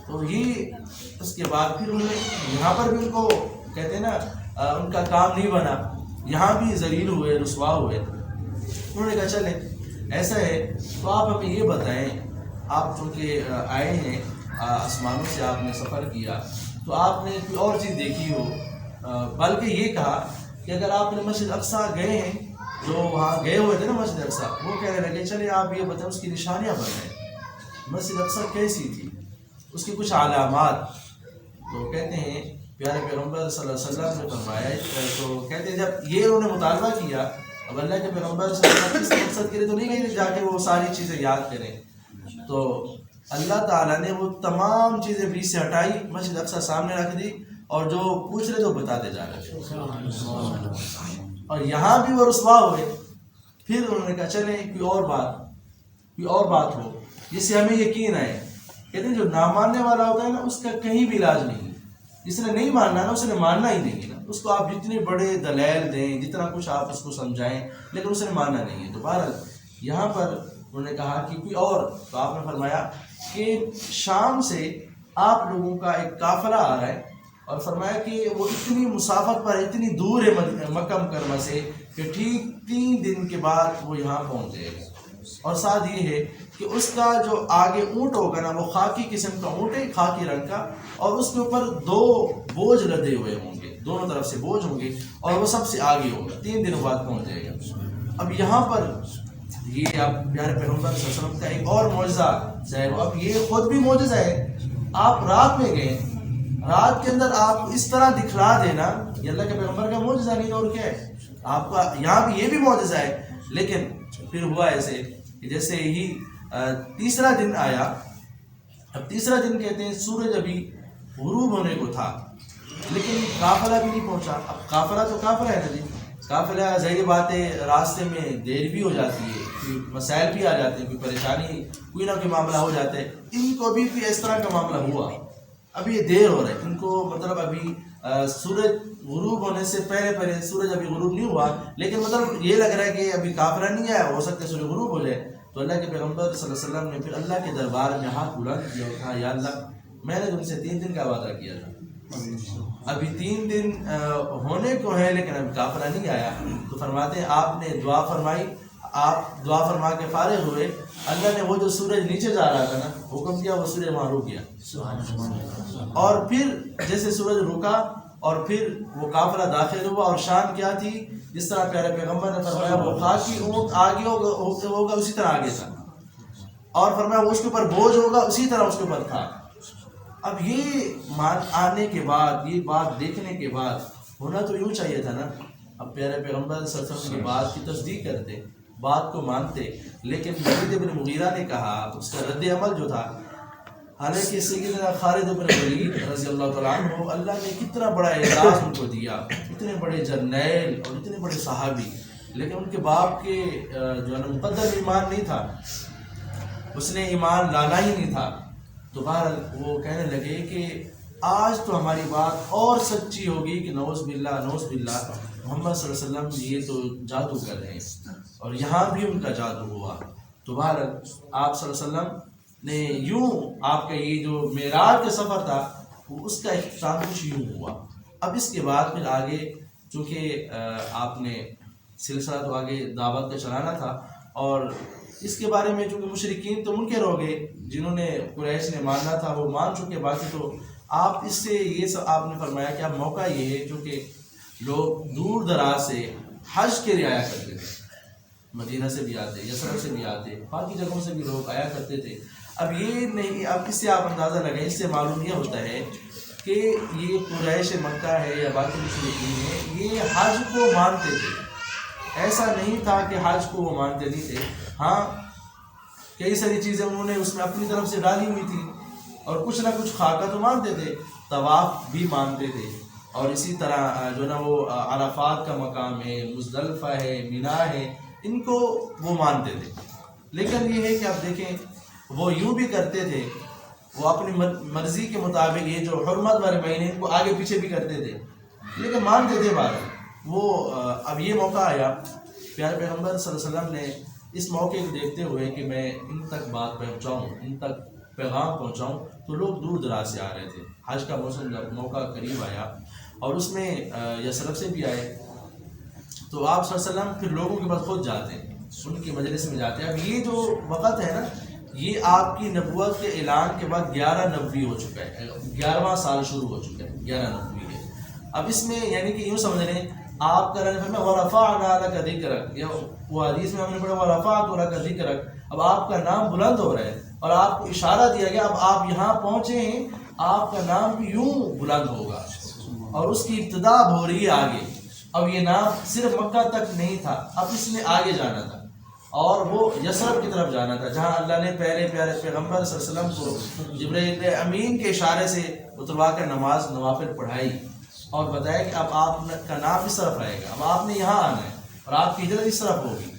تو یہ اس کے بعد پھر انہوں نے یہاں پر بھی ان کو کہتے ہیں نا ان کا کام نہیں بنا، یہاں بھی ذلیل ہوئے، رسوا ہوئے۔ انہوں نے کہا چلیں ایسا ہے تو آپ ہمیں یہ بتائیں، آپ چونکہ آئے ہیں آسمانوں سے آپ نے سفر کیا، تو آپ نے کوئی اور چیز دیکھی ہو، بلکہ یہ کہا کہ اگر آپ نے مسجد اقصیٰ گئے ہیں، جو وہاں گئے ہوئے تھے نا مسجد اقصیٰ، وہ کہنے لگے چلے آپ یہ بتائیں اس کی نشانیاں بتائیں، مسجد اقصیٰ کیسی تھی، اس کی کچھ علامات. تو کہتے ہیں پیارے پیغمبر صلی اللہ علیہ وسلم نے فرمایا، تو کہتے ہیں جب یہ انہوں نے مطالبہ کیا، اب اللہ کے پیغمبر صلی اللہ علیہ وسلم اس مقصد کے لیے تو نہیں گئے جا کے وہ ساری چیزیں یاد کریں، تو اللہ تعالیٰ نے وہ تمام چیزیں بیچ سے ہٹائی، مسجد اقصیٰ سامنے رکھ دی، اور جو پوچھ رہے تو بتاتے جا رہے تھے، اور یہاں بھی وہ رسوا ہوئے. پھر انہوں نے کہا چلیں کوئی اور بات ہو جس سے ہمیں یقین آئے. کہتے ہیں جو نہ ماننے والا ہوتا ہے نا، اس کا کہیں بھی علاج نہیں. جس نے نہیں ماننا نا، اس نے ماننا ہی نہیں ہے نا. اس کو آپ جتنے بڑے دلائل دیں، جتنا کچھ آپ اس کو سمجھائیں، لیکن اس نے ماننا نہیں ہے. تو بہرحال یہاں پر انہوں نے کہا کہ کوئی اور، تو آپ نے فرمایا کہ شام سے آپ لوگوں کا ایک قافلہ آ رہا ہے، اور فرمایا کہ وہ اتنی مسافت پر اتنی دور ہے مکہ مکرمہ سے کہ ٹھیک 3 دن کے بعد وہ یہاں پہنچ جائے گا. اور ساتھ یہ ہے کہ اس کا جو آگے اونٹ ہوگا نا، وہ خاکی قسم کا اونٹ ہے، خاکی رنگ کا، اور اس کے اوپر 2 بوجھ لدے ہوئے ہوں گے، دونوں طرف سے بوجھ ہوں گے، اور وہ سب سے آگے ہوگا، 3 دن بعد پہنچ جائے گا. اب یہاں پر یہ اب پیارے پیغمبر صلی اللہ علیہ وسلم کا ایک اور معجزہ ظاہر ہوا. اب یہ خود بھی معجزہ ہے. آپ رات میں گئے، رات کے اندر آپ اس طرح دکھلا دینا، یہ اللہ کے پیغمبر کا معجزہ نہیں اور کیا ہے. آپ کا یہاں بھی یہ بھی معجزہ ہے. لیکن پھر ہوا ایسے کہ جیسے ہی تیسرا دن آیا. اب تیسرا دن کہتے ہیں سورج ابھی غروب ہونے کو تھا، لیکن قافلہ بھی نہیں پہنچا. اب قافلہ تو قافلہ ہے نا جی، قافلہ ظاہر بات ہے راستے میں دیر بھی ہو جاتی ہے، کوئی مسائل بھی آ جاتے ہیں، کوئی پریشانی، کوئی نہ کوئی معاملہ ہو جاتا ہے. ان کو بھی اس طرح کا معاملہ ہوا. اب یہ دیر ہو رہا ہے ان کو، مطلب ابھی سورج غروب ہونے سے پہلے سورج ابھی غروب نہیں ہوا، لیکن مطلب یہ لگ رہا ہے کہ ابھی قافلہ نہیں آیا، ہو سکتا ہے سورج غروب ہو جائے. تو اللہ کے پیغمبر صلی اللہ علیہ وسلم نے پھر اللہ کے دربار میں ہاتھ بلند کیا اور کہا یا اللہ، میں نے تم سے 3 دن کا وعدہ کیا تھا، ابھی 3 دن ہونے کو ہے لیکن ابھی قافلہ نہیں آیا. تو فرماتے ہیں آپ نے دعا فرمائی، آپ دعا فرما کے فارغ ہوئے، اللہ نے وہ جو سورج نیچے جا رہا تھا نا، حکم کیا وہ سورج وہاں رک گیا. اور پھر جیسے سورج رکا اور پھر وہ قافلہ داخل ہوا، اور شان کیا تھی، جس طرح پیارے پیغمبر نے فرمایا وہ خاکی اونٹ آگے ہوگا اسی طرح آگے تھا، اور فرمایا وہ اس کے اوپر بوجھ ہوگا اسی طرح اس کے اوپر تھا. اب یہ آنے کے بعد، یہ بات دیکھنے کے بعد ہونا تو یوں چاہیے تھا نا. اب پیارے پیغمبر صلی اللہ علیہ وسلم کی بات کی تصدیق کرتے، بات کو مانتے، لیکن ولید بن مغیرہ نے کہا، اس کا رد عمل جو تھا، حالانکہ سیدنا خالد بن ولید رضی اللہ تعالیٰ عنہ، اللہ نے کتنا بڑا اعزاز ان کو دیا، اتنے بڑے جرنیل اور اتنے بڑے صحابی، لیکن ان کے باپ کے جو ہے نا مقدر ایمان نہیں تھا، اس نے ایمان لانا ہی نہیں تھا. تو بہرحال وہ کہنے لگے کہ آج تو ہماری بات اور سچی ہوگی کہ نعوذ باللہ محمد صلی اللہ علیہ وسلم یہ تو جادو کر رہے ہیں، اور یہاں بھی ان کا جادو ہوا. تو بہرحال آپ صلی اللہ علیہ وسلم نے یوں، آپ کا یہ جو معراج کا سفر تھا اس کا اختتام کچھ یوں ہوا. اب اس کے بعد پھر آگے چونکہ آپ نے سلسلہ تو آگے دعوت کا چلانا تھا، اور اس کے بارے میں چونکہ مشرکین تو منکر ہو گئے، جنہوں نے قریش نے ماننا تھا وہ مان چکے، باقی تو آپ اس سے یہ سب آپ نے فرمایا کہ اب موقع یہ ہے چونکہ لوگ دور دراز سے حج کے لیے آیا کرتے تھے، مدینہ سے بھی آتے، یثرب سے بھی آتے، باقی جگہوں سے بھی لوگ آیا کرتے تھے. اب یہ نہیں، اب اس سے آپ اندازہ لگائیں، اس سے معلوم یہ ہوتا ہے کہ یہ قریش مکہ ہے یا باقی مشرکین ہیں، یہ حج کو مانتے تھے. ایسا نہیں تھا کہ حج کو وہ مانتے نہیں تھے. ہاں کئی ساری چیزیں انہوں نے اس میں اپنی طرف سے ڈالی ہوئی تھی، اور کچھ نہ کچھ خاکہ تو مانتے تھے، طواف بھی مانتے تھے، اور اسی طرح جو نا وہ عرفات کا مقام ہے، مزدلفہ ہے، مینا ہے، ان کو وہ مانتے تھے. لیکن یہ ہے کہ آپ دیکھیں وہ یوں بھی کرتے تھے، وہ اپنی مرضی کے مطابق یہ جو حرمت والے مہینے ان کو آگے پیچھے بھی کرتے تھے، لیکن مانتے تھے بات. وہ اب یہ موقع آیا، پیارے پیغمبر صلی اللہ علیہ وسلم نے اس موقع کو دیکھتے ہوئے کہ میں ان تک بات پہنچاؤں، ان تک پیغام پہنچاؤں، تو لوگ دور دراز سے آ رہے تھے. حج کا موسم جب موقع قریب آیا اور اس میں یثرب سے بھی آئے، تو آپ صلی اللہ علیہ وسلم پھر لوگوں کے پاس خود جاتے ہیں، ان کی مجلس میں جاتے ہیں. اب یہ جو وقت ہے نا، یہ آپ کی نبوت کے اعلان کے بعد 11 نبوی ہو چکا ہے، 11واں سال شروع ہو چکا ہے، 11 نبوی ہے۔ اب اس میں یعنی کہ یوں سمجھ رہے ہیں آپ کا رہنے وَرَفَعْنَا لَكَ ذِكْرَكَ، وہ حدیث میں ہم نے پڑھا وَرَفَعْتُ لَكَ ذِكْرَكَ، اب آپ کا نام بلند ہو رہا ہے اور آپ کو اشارہ دیا گیا اب آپ یہاں پہنچے ہیں، آپ کا نام بھی یوں بلند ہوگا، اور اس کی ابتدا ہو رہی ہے آگے۔ اب یہ نام صرف مکہ تک نہیں تھا، اب اس نے آگے جانا تھا اور وہ یثرب کی طرف جانا تھا، جہاں اللہ نے پہلے پیارے پیغمبر صلی اللہ علیہ وسلم کو جبرائیل امین کے اشارے سے اتروا کر نماز نوافل پڑھائی اور بتایا کہ اب آپ کا نام اس طرف آئے گا، اب آپ نے یہاں آنا ہے اور آپ کی ہجرت اس طرف ہوگی۔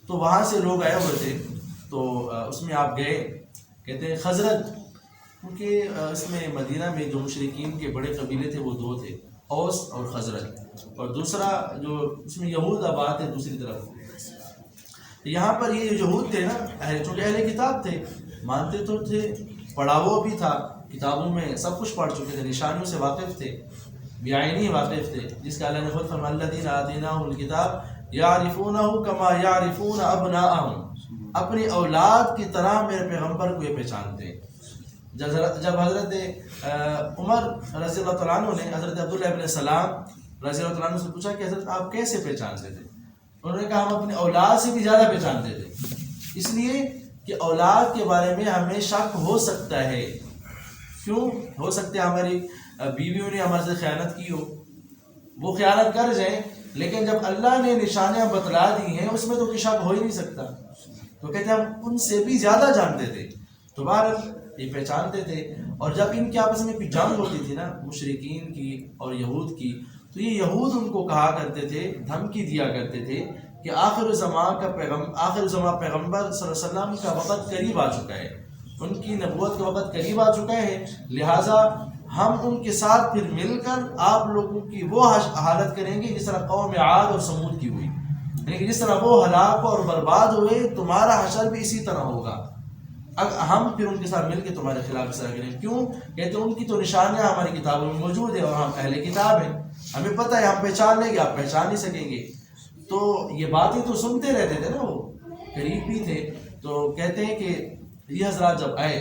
تو وہاں سے لوگ آئے ہوئے تھے، تو اس میں آپ گئے، کہتے ہیں خزرج، کیونکہ اس میں مدینہ میں جو مشرکین کے بڑے قبیلے تھے وہ دو تھے، اوس اور خزرج، اور دوسرا جو اس میں یہود آباد ہے دوسری طرف۔ یہاں پر یہ یہود تھے نا، چونکہ اہل کتاب تھے، مانتے تو تھے، پڑھا وہ بھی تھا، کتابوں میں سب کچھ پڑھ چکے تھے، نشانیوں سے واقف تھے، بعینی واقف تھے، جس کا اللہ نے خود فرمایا الذین آتیناہم الکتاب یعرفونہ کما یعرفون ابناءہم، اپنی اولاد کی طرح میرے پیغمبر کو یہ پہچانتے ہیں۔ جب حضرت عمر رضی اللہ تعالیٰ عنہ نے حضرت عبداللہ ابن سلام رضی اللہ تعالیٰ عنہ سے پوچھا کہ حضرت آپ کیسے پہچانتے تھے؟ انہوں نے کہا ہم اپنی اولاد سے بھی زیادہ پہچانتے تھے، اس لیے کہ اولاد کے بارے میں ہمیں شک ہو سکتا ہے، کیوں ہو سکتا ہے ہماری بیویوں نے ہمارے سے خیانت کی ہو، وہ خیانت کر جائیں، لیکن جب اللہ نے نشانیاں بتلا دی ہیں اس میں تو کوئی شک ہو ہی نہیں سکتا، تو کہتے ہیں ہم ان سے بھی زیادہ جانتے تھے، تو بہرحال یہ پہچانتے تھے۔ اور جب ان کے آپس میں کوئی جنگ ہوتی تھی نا مشرکین کی اور یہود کی، تو یہ یہود ان کو کہا کرتے تھے، دھمکی دیا کرتے تھے کہ آخر زمان پیغمبر صلی اللہ علیہ وسلم کا وقت قریب آ چکا ہے، ان کی نبوت کا وقت قریب آ چکا ہے، لہٰذا ہم ان کے ساتھ پھر مل کر آپ لوگوں کی وہ حالت کریں گے جس طرح قوم عاد اور سمود کی ہوئی، یعنی کہ جس طرح وہ ہلاک اور برباد ہوئے تمہارا حشر بھی اسی طرح ہوگا، ہم پھر ان کے ساتھ مل کے تمہارے خلاف اس طرح کریں۔ کیوں کہتے ہیں ان کی تو نشانیاں ہماری کتابوں میں موجود ہیں اور ہم اہل کتاب ہیں، ہمیں پتہ ہے ہم پہچان لیں گے، آپ پہچان نہیں سکیں گے۔ تو یہ باتیں تو سنتے رہتے تھے نا، وہ قریب بھی تھے، تو کہتے ہیں کہ یہ حضرات جب آئے،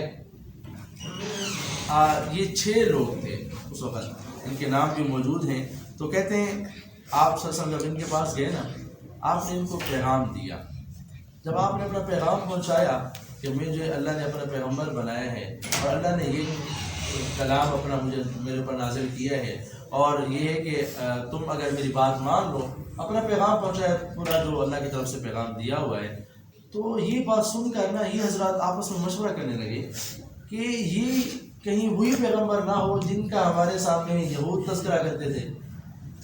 یہ 6 لوگ تھے اس وقت، ان کے نام بھی موجود ہیں، تو کہتے ہیں آپ صلی اللہ علیہ وسلم جب ان کے پاس گئے نا، آپ نے ان کو پیغام دیا، جب آپ نے اپنا پیغام پہنچایا کہ مجھے اللہ نے اپنا پیغمبر بنایا ہے اور اللہ نے یہ کلام اپنا میرے اوپر نازل کیا ہے، اور یہ ہے کہ تم اگر میری بات مان لو، اپنا پیغام پہنچایا پورا جو اللہ کی طرف سے پیغام دیا ہوا ہے، تو یہ بات سن کر نا یہ حضرات آپس میں مشورہ کرنے لگے کہ یہ کہیں وہی پیغمبر نہ ہو جن کا ہمارے سامنے یہود تذکرہ کرتے تھے،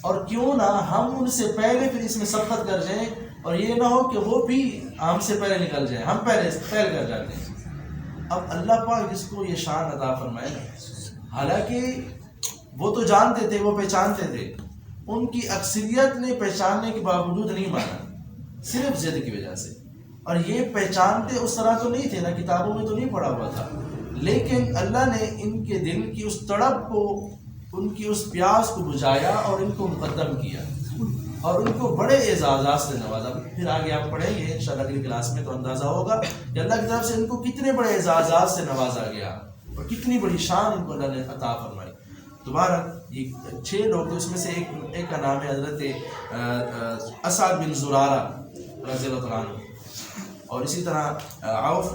اور کیوں نہ ہم ان سے پہلے پھر اس میں سبقت کر جائیں، اور یہ نہ ہو کہ وہ بھی ہم سے پہلے نکل جائیں، ہم پہل کر جاتے ہیں۔ اب اللہ پاک جس کو یہ شان عطا فرمائے، حالانکہ وہ تو جانتے تھے، وہ پہچانتے تھے، ان کی اکثریت نے پہچاننے کے باوجود نہیں مانا، صرف ضد کی وجہ سے، اور یہ پہچانتے اس طرح تو نہیں تھے نا، کتابوں میں تو نہیں پڑھا ہوا تھا، لیکن اللہ نے ان کے دل کی اس تڑپ کو، ان کی اس پیاس کو بجھایا اور ان کو مقدم کیا اور ان کو بڑے اعزازات سے نوازا۔ پھر آگے آپ پڑھیں گے انشاءاللہ اگلی کلاس میں تو اندازہ ہوگا کہ اللہ کی طرف سے ان کو کتنے بڑے اعزازات سے نوازا گیا اور کتنی بڑی شان ان کو اللہ نے عطا فرمائی۔ دوبارہ یہ 6 لوگ تھے، اس میں سے ایک کا نام ہے حضرت اسعد بن زرارہ رضی اللہ تعالیٰ عنہ، اور اسی طرح عوف،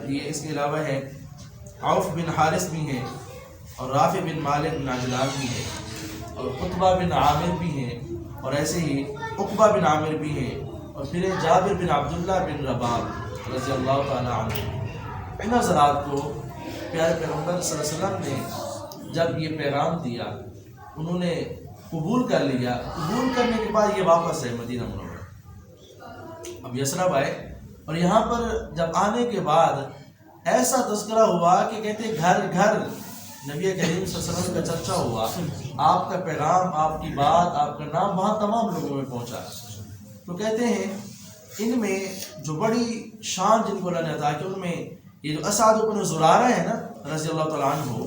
یہ اس کے علاوہ ہے عوف بن حارث بھی ہیں، اور رافع بن مالک بن عجلان بھی ہیں، اور قطبہ بن عامر بھی ہیں، اور ایسے ہی عقبہ بن عامر بھی ہیں، اور پھر جابر بن عبداللہ بن رباح رضی اللہ تعالیٰ عنہ۔ ان حضرات کو پیارے پیغمبر صلی اللہ علیہ وسلم نے جب یہ پیغام دیا، انہوں نے قبول کر لیا، قبول کرنے کے بعد یہ واپس ہے مدینہ منورہ، اب یثرب آئے، اور یہاں پر جب آنے کے بعد ایسا تذکرہ ہوا کہ کہتے گھر گھر نبی کریم صلی اللہ علیہ وسلم کا چرچا ہوا، آپ کا پیغام، آپ کی بات، آپ کا نام وہاں تمام لوگوں میں پہنچا۔ تو کہتے ہیں ان میں جو بڑی شان جن کو اللہ نے عطا کی، ان میں یہ جو اسعد بن زرارہ ہے نا رضی اللہ تعالیٰ عنہ،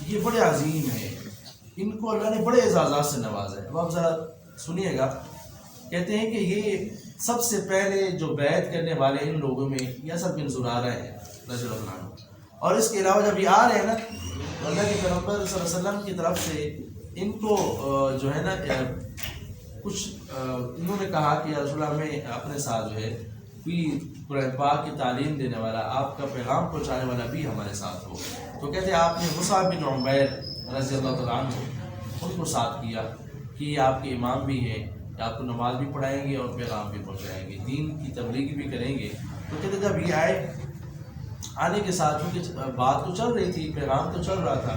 یہ بڑے عظیم ہیں، ان کو اللہ نے بڑے اعزازات سے نوازا ہے۔ اب آپ ذرا سنیے گا، کہتے ہیں کہ یہ سب سے پہلے جو بیعت کرنے والے ان لوگوں میں یہ اسد بن زرارہ ہے رضی اللہ عنہ. اور اس کے علاوہ جب یہ آ رہے ہیں نا اللہ کے پیغمبر صلی اللہ علیہ وسلم کی طرف سے ان کو جو ہے نا کچھ انہوں نے کہا کہ رسول اللہ ہمیں اپنے ساتھ جو ہے کوئی قرآن پاک کی تعلیم دینے والا، آپ کا پیغام پہنچانے والا بھی ہمارے ساتھ ہو. تو کہتے ہیں آپ نے مصعب بن عمیر رضی اللہ تعالیٰ عنہ ان کو ساتھ کیا کہ یہ آپ کے امام بھی ہیں، آپ کو نماز بھی پڑھائیں گے اور پیغام بھی پہنچائیں گے، دین کی تبلیغ بھی کریں گے. تو کہتے جب یہ آنے کے ساتھ کیونکہ بات تو چل رہی تھی، پیغام تو چل رہا تھا،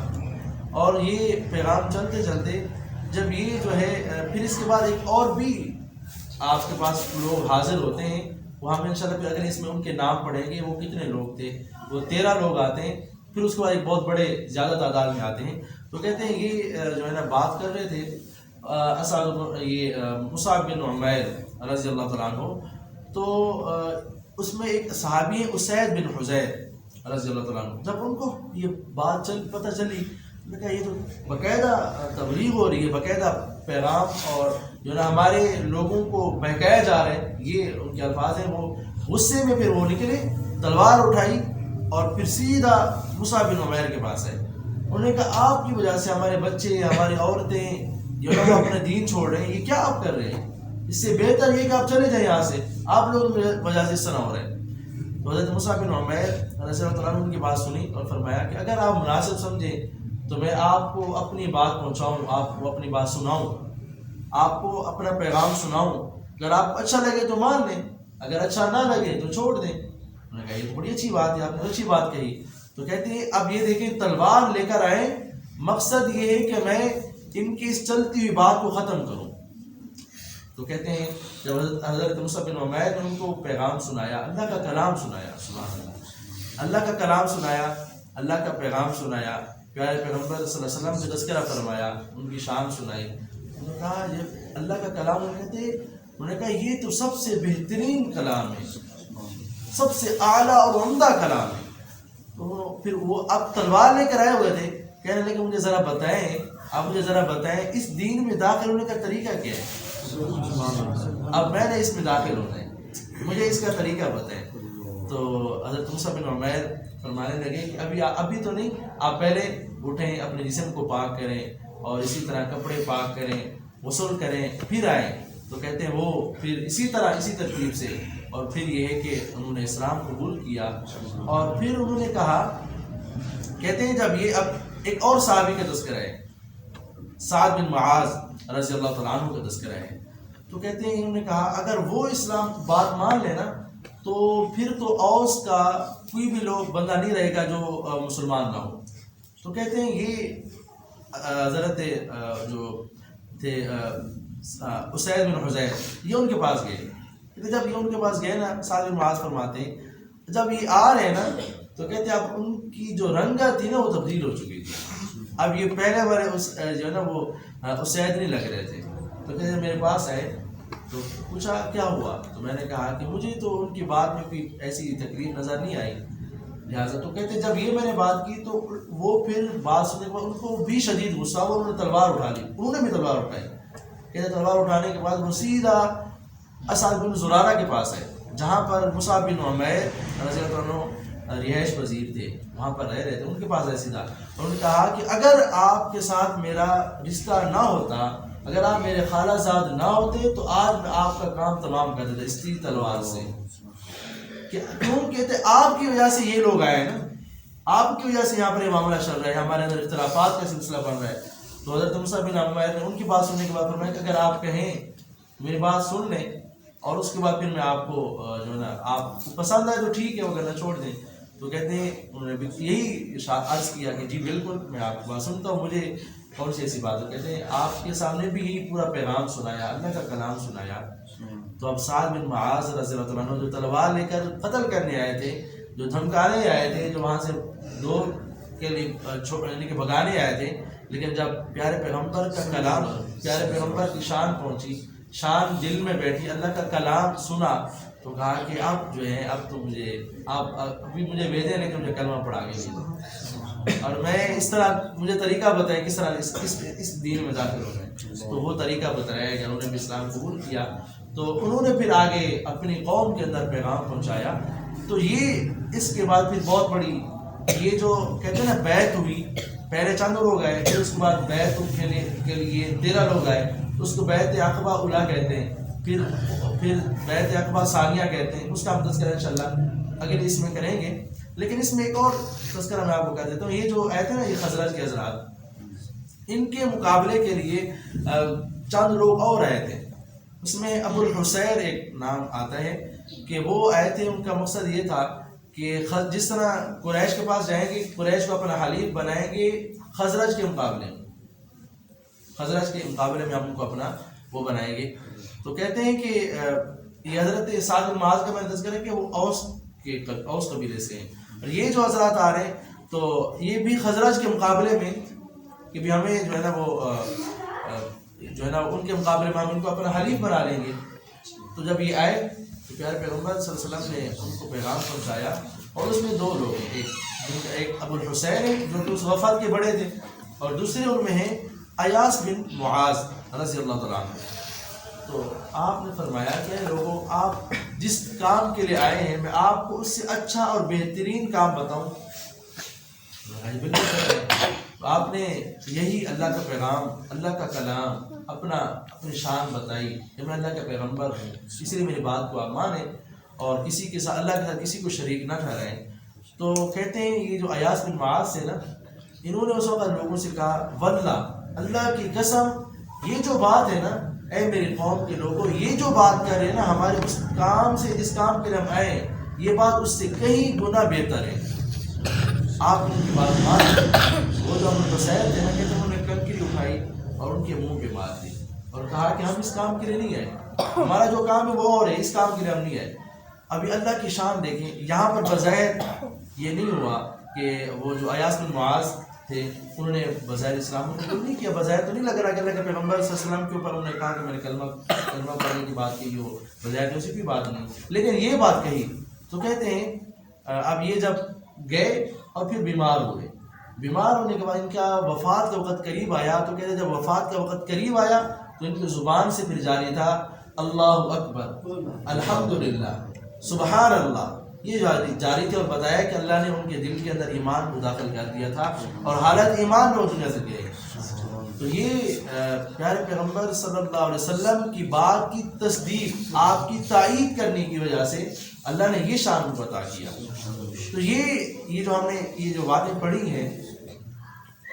اور یہ پیغام چلتے چلتے جب یہ جو ہے پھر اس کے بعد ایک اور بھی آپ کے پاس لوگ حاضر ہوتے ہیں، وہ ہم انشاءاللہ پھر اگر اس میں ان کے نام پڑھیں گے وہ کتنے لوگ تھے، وہ 13 لوگ آتے ہیں. پھر اس کے بعد ایک بہت بڑے زیادہ تعداد میں آتے ہیں. تو کہتے ہیں یہ جو ہے نا بات کر رہے تھے یہ مصعب بن عمیر رضی اللہ تعالیٰ عنہ. تو اس میں ایک صحابی ہے اسید بن حضیر رضی اللہ تعالیٰ عنہ. جب ان کو یہ بات پتہ چلی، میں کہا یہ تو باقاعدہ تبلیغ ہو رہی ہے، باقاعدہ پیغام اور جو نا ہمارے لوگوں کو بہکایا جا رہا ہے، یہ ان کے الفاظ ہیں. وہ غصے میں پھر وہ نکلے، تلوار اٹھائی اور پھر سیدھا مصعب بن عمیر کے پاس آئے. انہوں نے کہا آپ کی وجہ سے ہمارے بچے، ہماری عورتیں جو ہے اپنا دین چھوڑ رہے ہیں، یہ کیا آپ کر رہے ہیں؟ اس سے بہتر یہ کہ آپ چلے جائیں یہاں سے، آپ لوگوں کی وجہ سے اس طرح ہو رہے ہیں. تو حضرت مصعب بن عمیر رضی اللہ تعالیٰ عنہ ان کی بات سنی اور فرمایا کہ اگر آپ مناسب سمجھیں تو میں آپ کو اپنی بات پہنچاؤں، آپ کو اپنی بات سناؤں، آپ کو اپنا پیغام سناؤں. اگر آپ کو اچھا لگے تو مان لیں، اگر اچھا نہ لگے تو چھوڑ دیں. انہوں نے کہا یہ بڑی اچھی بات ہے، آپ نے اچھی بات کہی. تو کہتے ہیں اب یہ دیکھیں تلوار لے کر آئے، مقصد یہ ہے کہ میں ان کی اس چلتی ہوئی بات کو ختم کروں. تو کہتے ہیں جب حضرت مصعب بن عمیر نے ان کو پیغام سنایا، اللہ کا کلام سنایا، سبحان اللہ، اللہ کا کلام سنایا، اللہ کا پیغام سنایا، پیارے پیغمبر صلی اللہ علیہ وسلم سے تذکرہ فرمایا، ان کی شان سنائی. انہوں نے کہا یہ اللہ کا کلام، انہوں نے کہا یہ تو سب سے بہترین کلام ہے، سب سے اعلیٰ اور عمدہ کلام ہے. تو پھر وہ اب تلوار لے کر آئے ہوئے تھے، کہنے لگے مجھے ذرا بتائیں، آپ مجھے ذرا بتائیں اس دین میں داخل ہونے کا طریقہ کیا ہے. اب میں نے اس میں داخل ہونا ہے، مجھے اس کا طریقہ بتائیں. تو حضرت مصعب بن عمیر فرمانے لگے کہ ابھی تو نہیں، آپ پہلے اٹھیں، اپنے جسم کو پاک کریں اور اسی طرح کپڑے پاک کریں، غسل کریں، پھر آئیں. تو کہتے ہیں وہ پھر اسی طرح اسی ترتیب سے، اور پھر یہ ہے کہ انہوں نے اسلام قبول کیا. اور پھر انہوں نے کہا، کہتے ہیں جب یہ اب ایک اور صحابی کا تذکرہ ہے، سعد بن معاذ رضی اللہ تعالیٰ عنہ کا تذکرہ ہے. تو کہتے ہیں انہوں نے کہا اگر وہ اسلام بات مان لینا تو پھر تو اوس کا کوئی بھی لوگ بندہ نہیں رہے گا جو مسلمان نہ ہو. تو کہتے ہیں یہ حضرت جو تھے اسید بن حضیر، یہ ان کے پاس گئے. جب یہ ان کے پاس گئے نا، سعد بن معاذ فرماتے ہیں جب یہ آ رہے ہیں نا تو کہتے ہیں اب ان کی جو رنگت تھی نا وہ تبدیل ہو چکی تھی. اب یہ پہلے والے جو ہے نا وہ اسید نہیں لگ رہے تھے. تو کہتے ہیں میرے پاس آئے تو پوچھا کیا ہوا. تو میں نے کہا کہ مجھے تو ان کی بات میں کوئی ایسی تکلیف نظر نہیں آئی لہٰذا. تو کہتے ہیں جب یہ میں نے بات کی تو وہ پھر بات سننے کے بعد ان کو بھی شدید غصہ ہوا، انہوں نے تلوار اٹھا لی. انہوں نے بھی تلوار اٹھائی. کہتے ہیں تلوار اٹھانے کے بعد وہ سیدھا اسد بن زرارہ کے پاس ہے جہاں پر مصعب بن عمیر رضی اللہ عنہ رہائش پذیر تھے، وہاں پر رہ رہے تھے. ان کے پاس ہے سیدھا. انہوں نے کہا کہ اگر آپ کے ساتھ میرا رشتہ نہ ہوتا، اگر آپ میرے خالہ زاد نہ ہوتے تو آج میں آپ کا کام تمام کر دیتا اس تیر تلوار سے. کیوں؟ کہتے آپ کی وجہ سے یہ لوگ آئے نا، آپ کی وجہ سے یہاں پر یہ معاملہ چل رہا ہے، ہمارے اندر اختلافات کا سلسلہ بن رہا ہے. تو حضرت مصعب بن عمیر نے ان کی بات سننے کے بعد فرمایا کہ اگر آپ کہیں میری بات سن لیں اور اس کے بعد پھر میں آپ کو جو ہے نا آپ کو پسند آئے تو ٹھیک ہے، وغیرہ چھوڑ دیں. تو کہتے ہیں انہوں نے بھی یہی عرض کیا کہ جی بالکل میں آپ کی بات سنتا ہوں، مجھے کون سی ایسی بات ہے. کہتے ہیں آپ کے سامنے بھی یہی پورا پیغام سنایا، اللہ کا کلام سنایا. تو اب سعد بن معاذ رضی اللہ عنہ جو تلوار لے کر قتل کرنے آئے تھے، جو دھمکانے آئے تھے، جو وہاں سے دور کے لیے یعنی کہ بھگانے آئے تھے، لیکن جب پیارے پیغمبر کا کلام، پیارے پیغمبر کی شان پہنچی، شان دل میں بیٹھی، اللہ کا کلام سنا تو کہا کہ اب جو ہے اب تو مجھے آپ ابھی مجھے بھیجیں لیکن مجھے کلمہ پڑھا کے بھیجیں اور میں اس طرح مجھے طریقہ بتائیں کس طرح اس دین میں داخل ہو گئے. تو وہ طریقہ بتایا کہ انہوں نے بھی اسلام قبول کیا تو انہوں نے پھر آگے اپنی قوم کے اندر پیغام پہنچایا. تو یہ اس کے بعد پھر بہت بڑی یہ جو کہتے ہیں نا بیعت ہوئی، پہلے چند لوگ آئے، پھر اس کے بعد بیعت کے لیے 13 لوگ آئے، اس کو بیعت عقبہ اولیٰ کہتے ہیں، پھر بیعت عقبہ ثانیہ کہتے ہیں. اس کا ہم تذکرہ انشاءاللہ اگلے اس میں کریں گے. لیکن اس میں ایک اور تذکرہ میں آپ کو کہہ دیتا ہوں. یہ جو آئے تھے نا یہ خزرج کے حضرات، ان کے مقابلے کے لیے چند لوگ اور آئے تھے. اس میں ابو الحسیر ایک نام آتا ہے کہ وہ آئے تھے. ان کا مقصد یہ تھا کہ جس طرح قریش کے پاس جائیں گے، قریش کو اپنا حلیف بنائیں گے خزرج کے مقابلے میں، خزرج کے مقابلے میں ہم ان کو اپنا وہ بنائیں گے. تو کہتے ہیں کہ یہ حضرت سعد بن معاذ کا میں تذکرہ ہے کہ وہ اوس قبیلے سے ہیں. اور یہ جو حضرات آ رہے ہیں تو یہ بھی خزرج کے مقابلے میں کہ بھی ہمیں جو ہے نا وہ جو ہے نا ان کے مقابلے میں ہم ان کو اپنا حلیف بنا لیں گے. تو جب یہ آئے تو پیارے پیغمبر صلی اللہ علیہ وسلم نے ان کو پیغام پہنچایا. اور اس میں 2 لوگ ہیں، ایک ابو الحسین ہے جو کہ اس وفد کے بڑے تھے، اور دوسرے ان میں ہیں ایاس بن معاذ رضی اللہ تعالیٰ عنہ. تو آپ نے فرمایا کہ لوگوں، آپ جس کام کے لیے آئے ہیں میں آپ کو اس سے اچھا اور بہترین کام بتاؤں. آپ نے یہی اللہ کا پیغام، اللہ کا کلام، اپنی شان بتائی کہ میں اللہ کا پیغمبر ہوں، اسی لیے میری بات کو آپ مانیں اور کسی کے ساتھ اللہ کے ساتھ کسی کو شریک نہ ٹھہرائیں. تو کہتے ہیں یہ جو ایاس بن معاذ سے نا، انہوں نے اس وقت لوگوں سے کہا واللہ، اللہ کی قسم، یہ جو بات ہے نا اے میری قوم کے لوگوں، یہ جو بات کر رہے ہیں نا ہمارے اس کام سے، جس کام کے لیے ہم آئے، یہ بات اس سے کئی گنا بہتر ہے. آپ ان کی بات مان. وہ جو ہم حسین تھے نا کہ انہوں نے کنکری اٹھائی اور ان کے منہ پہ مار دی اور کہا کہ ہم اس کام کے لیے نہیں آئے، ہمارا جو کام ہے وہ اور ہے، اس کام کے لیے ہم نہیں آئے. ابھی اللہ کی شان دیکھیں، یہاں پر بظاہر یہ نہیں ہوا کہ وہ جو ایاس بن معاذ تھے انہوں نے بظاہر اسلام کو قبول نہیں کیا، بظاہر تو نہیں لگ رہا کہ اللہ کے پیغمبر صلی اللہ علیہ وسلم کے اوپر انہوں نے کہا کہ میں نے کلمہ پڑھنے کی بات کی، وہ بظاہر تو بھی بات نہیں، لیکن یہ بات کہی. تو کہتے ہیں اب یہ جب گئے اور پھر بیمار ہوئے، بیمار ہونے کے بعد ان کا وفات کا وقت قریب آیا. تو کہتے ہیں جب وفات کا وقت قریب آیا تو ان کی زبان سے پھر جاری تھا اللہ اکبر، الحمدللہ، سبحان اللہ. یہ جاری تھے اور بتایا کہ اللہ نے ان کے دل کے اندر ایمان کو داخل کر دیا تھا اور حالت ایمان میں وہ دنیا سے گئے. تو یہ پیارے پیغمبر صلی اللہ علیہ وسلم کی بات کی تصدیق، آپ کی تائید کرنے کی وجہ سے اللہ نے یہ شان کو عطا کیا. تو یہ جو ہم نے یہ جو باتیں پڑھی ہیں،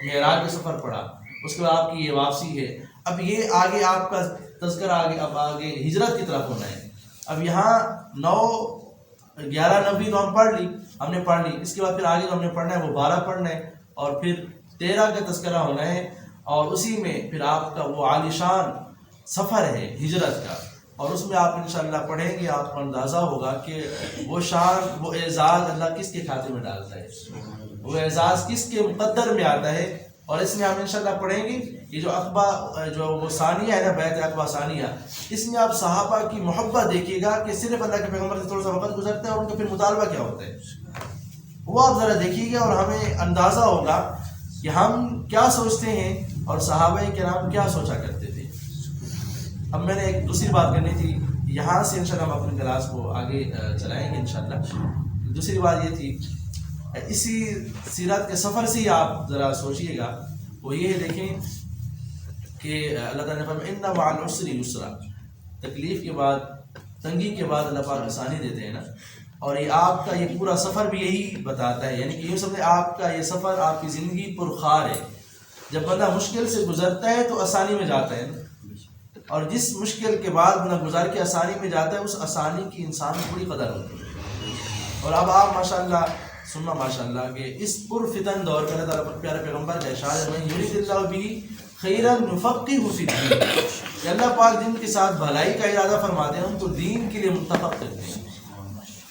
معراج کا سفر پڑھا، اس کے بعد آپ کی یہ واپسی ہے. اب یہ آگے آپ کا تذکرہ آگے ہجرت کی طرف ہونا ہے. اب یہاں 9 11 9 تو ہم ہم نے پڑھ لی. اس کے بعد پھر آگے جو ہم نے پڑھنا ہے وہ 12 پڑھنا ہے اور پھر 13 کا تذکرہ ہونا ہے. اور اسی میں پھر آپ کا وہ عالیشان سفر ہے ہجرت کا، اور اس میں آپ انشاءاللہ پڑھیں گے، آپ کو اندازہ ہوگا کہ وہ شان، وہ اعزاز اللہ کس کے کھاتے میں ڈالتا ہے، وہ اعزاز کس کے مقدر میں آتا ہے. اور اس میں ہم انشاءاللہ پڑھیں گے یہ جو عقبہ جو وہ ثانیہ ہے نا، بیعت عقبہ ثانیہ، اس میں آپ صحابہ کی محبت دیکھیے گا کہ صرف اللہ کے پیغمبر سے تھوڑا سا وقت گزرتا ہے اور ان کا پھر مطالبہ کیا ہوتا ہے، وہ آپ ذرا دیکھیے گا اور ہمیں اندازہ ہوگا کہ ہم کیا سوچتے ہیں اور صحابہ کرام کیا سوچا کرتے تھے. اب میں نے ایک دوسری بات کرنی تھی، یہاں سے انشاءاللہ ہم اپنے کلاس کو آگے چلائیں گے انشاءاللہ. دوسری بات یہ تھی، اسی سیرت کے سفر سے ہی آپ ذرا سوچئے گا، وہ یہ دیکھیں کہ اللہ تعالیٰ نے فرمایا ان مع العسر یسرا، تکلیف کے بعد، تنگی کے بعد اللہ پاک آسانی دیتے ہیں نا. اور یہ آپ کا یہ پورا سفر بھی یہی بتاتا ہے، یعنی کہ یہ سمجھے آپ کا یہ سفر، آپ کی زندگی پرخار ہے. جب بندہ مشکل سے گزرتا ہے تو آسانی میں جاتا ہے، اور جس مشکل کے بعد بندہ گزار کے آسانی میں جاتا ہے، اس آسانی کی انسان کو بڑی قدر ہوتی ہے. اور اب آپ ماشاءاللہ سننا ماشاءاللہ کہ اس پرفتن دور میں اللہ تعالیٰ پیارے پیغمبر کا ارشاد ہے من یرید اللہ بہ خیرا یفقہہ فی الدین، کہ اللہ پاک جن کے ساتھ بھلائی کا ارادہ فرماتے ہیں ان کو دین کے لیے منتخب کرتے ہیں.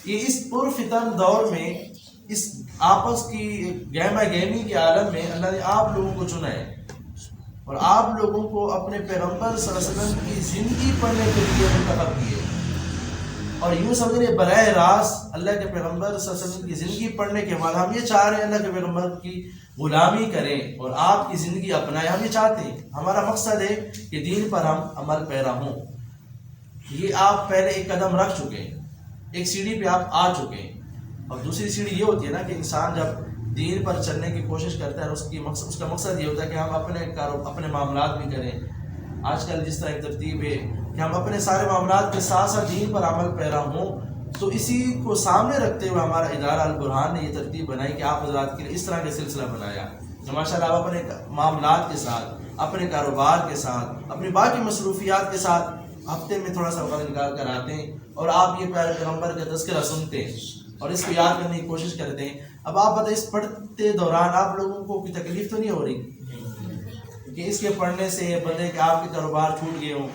یہ اس پرفتن دور میں، اس آپس کی گہما گہمی کے عالم میں اللہ نے آپ لوگوں کو چنا ہے اور آپ لوگوں کو اپنے پیغمبر صلی اللہ علیہ وسلم کی زندگی پڑھنے کے لیے منتخب کیے. اور یوں سمجھے براہ راست اللہ کے پیغمبر صلی اللہ علیہ وسلم کی زندگی پڑھنے کے بعد ہم یہ چاہ رہے ہیں اللہ کے پیغمبر کی غلامی کریں اور آپ کی زندگی اپنائیں. ہم یہ چاہتے ہیں، ہمارا مقصد ہے کہ دین پر ہم عمل پیرا ہوں. یہ آپ پہلے ایک قدم رکھ چکے ہیں، ایک سیڑھی پہ آپ آ چکے ہیں. اور دوسری سیڑھی یہ ہوتی ہے نا کہ انسان جب دین پر چلنے کی کوشش کرتا ہے، اس کا مقصد یہ ہوتا ہے کہ ہم اپنے معاملات بھی کریں. آج کل جس طرح ایک ترتیب ہے کہ ہم اپنے سارے معاملات کے ساتھ ساتھ دین پر عمل پیرا ہوں، تو اسی کو سامنے رکھتے ہوئے ہمارا ادارہ البرہان نے یہ ترتیب بنائی کہ آپ حضرات کے لیے اس طرح کا سلسلہ بنایا. ماشاء اللہ آپ اپنے معاملات کے ساتھ، اپنے کاروبار کے ساتھ، اپنی باقی مصروفیات کے ساتھ ہفتے میں تھوڑا سا وقت نکال کر آتے ہیں اور آپ یہ پیارے پیغمبر کا تذکرہ سنتے ہیں اور اس کو یاد کرنے کی کوشش کرتے ہیں. اب آپ بتائیں اس پڑھتے دوران آپ لوگوں کو کوئی تکلیف تو نہیں ہو رہی کہ اس کے پڑھنے سے بندے کہ آپ کے کاروبار چھوٹ گئے ہوں،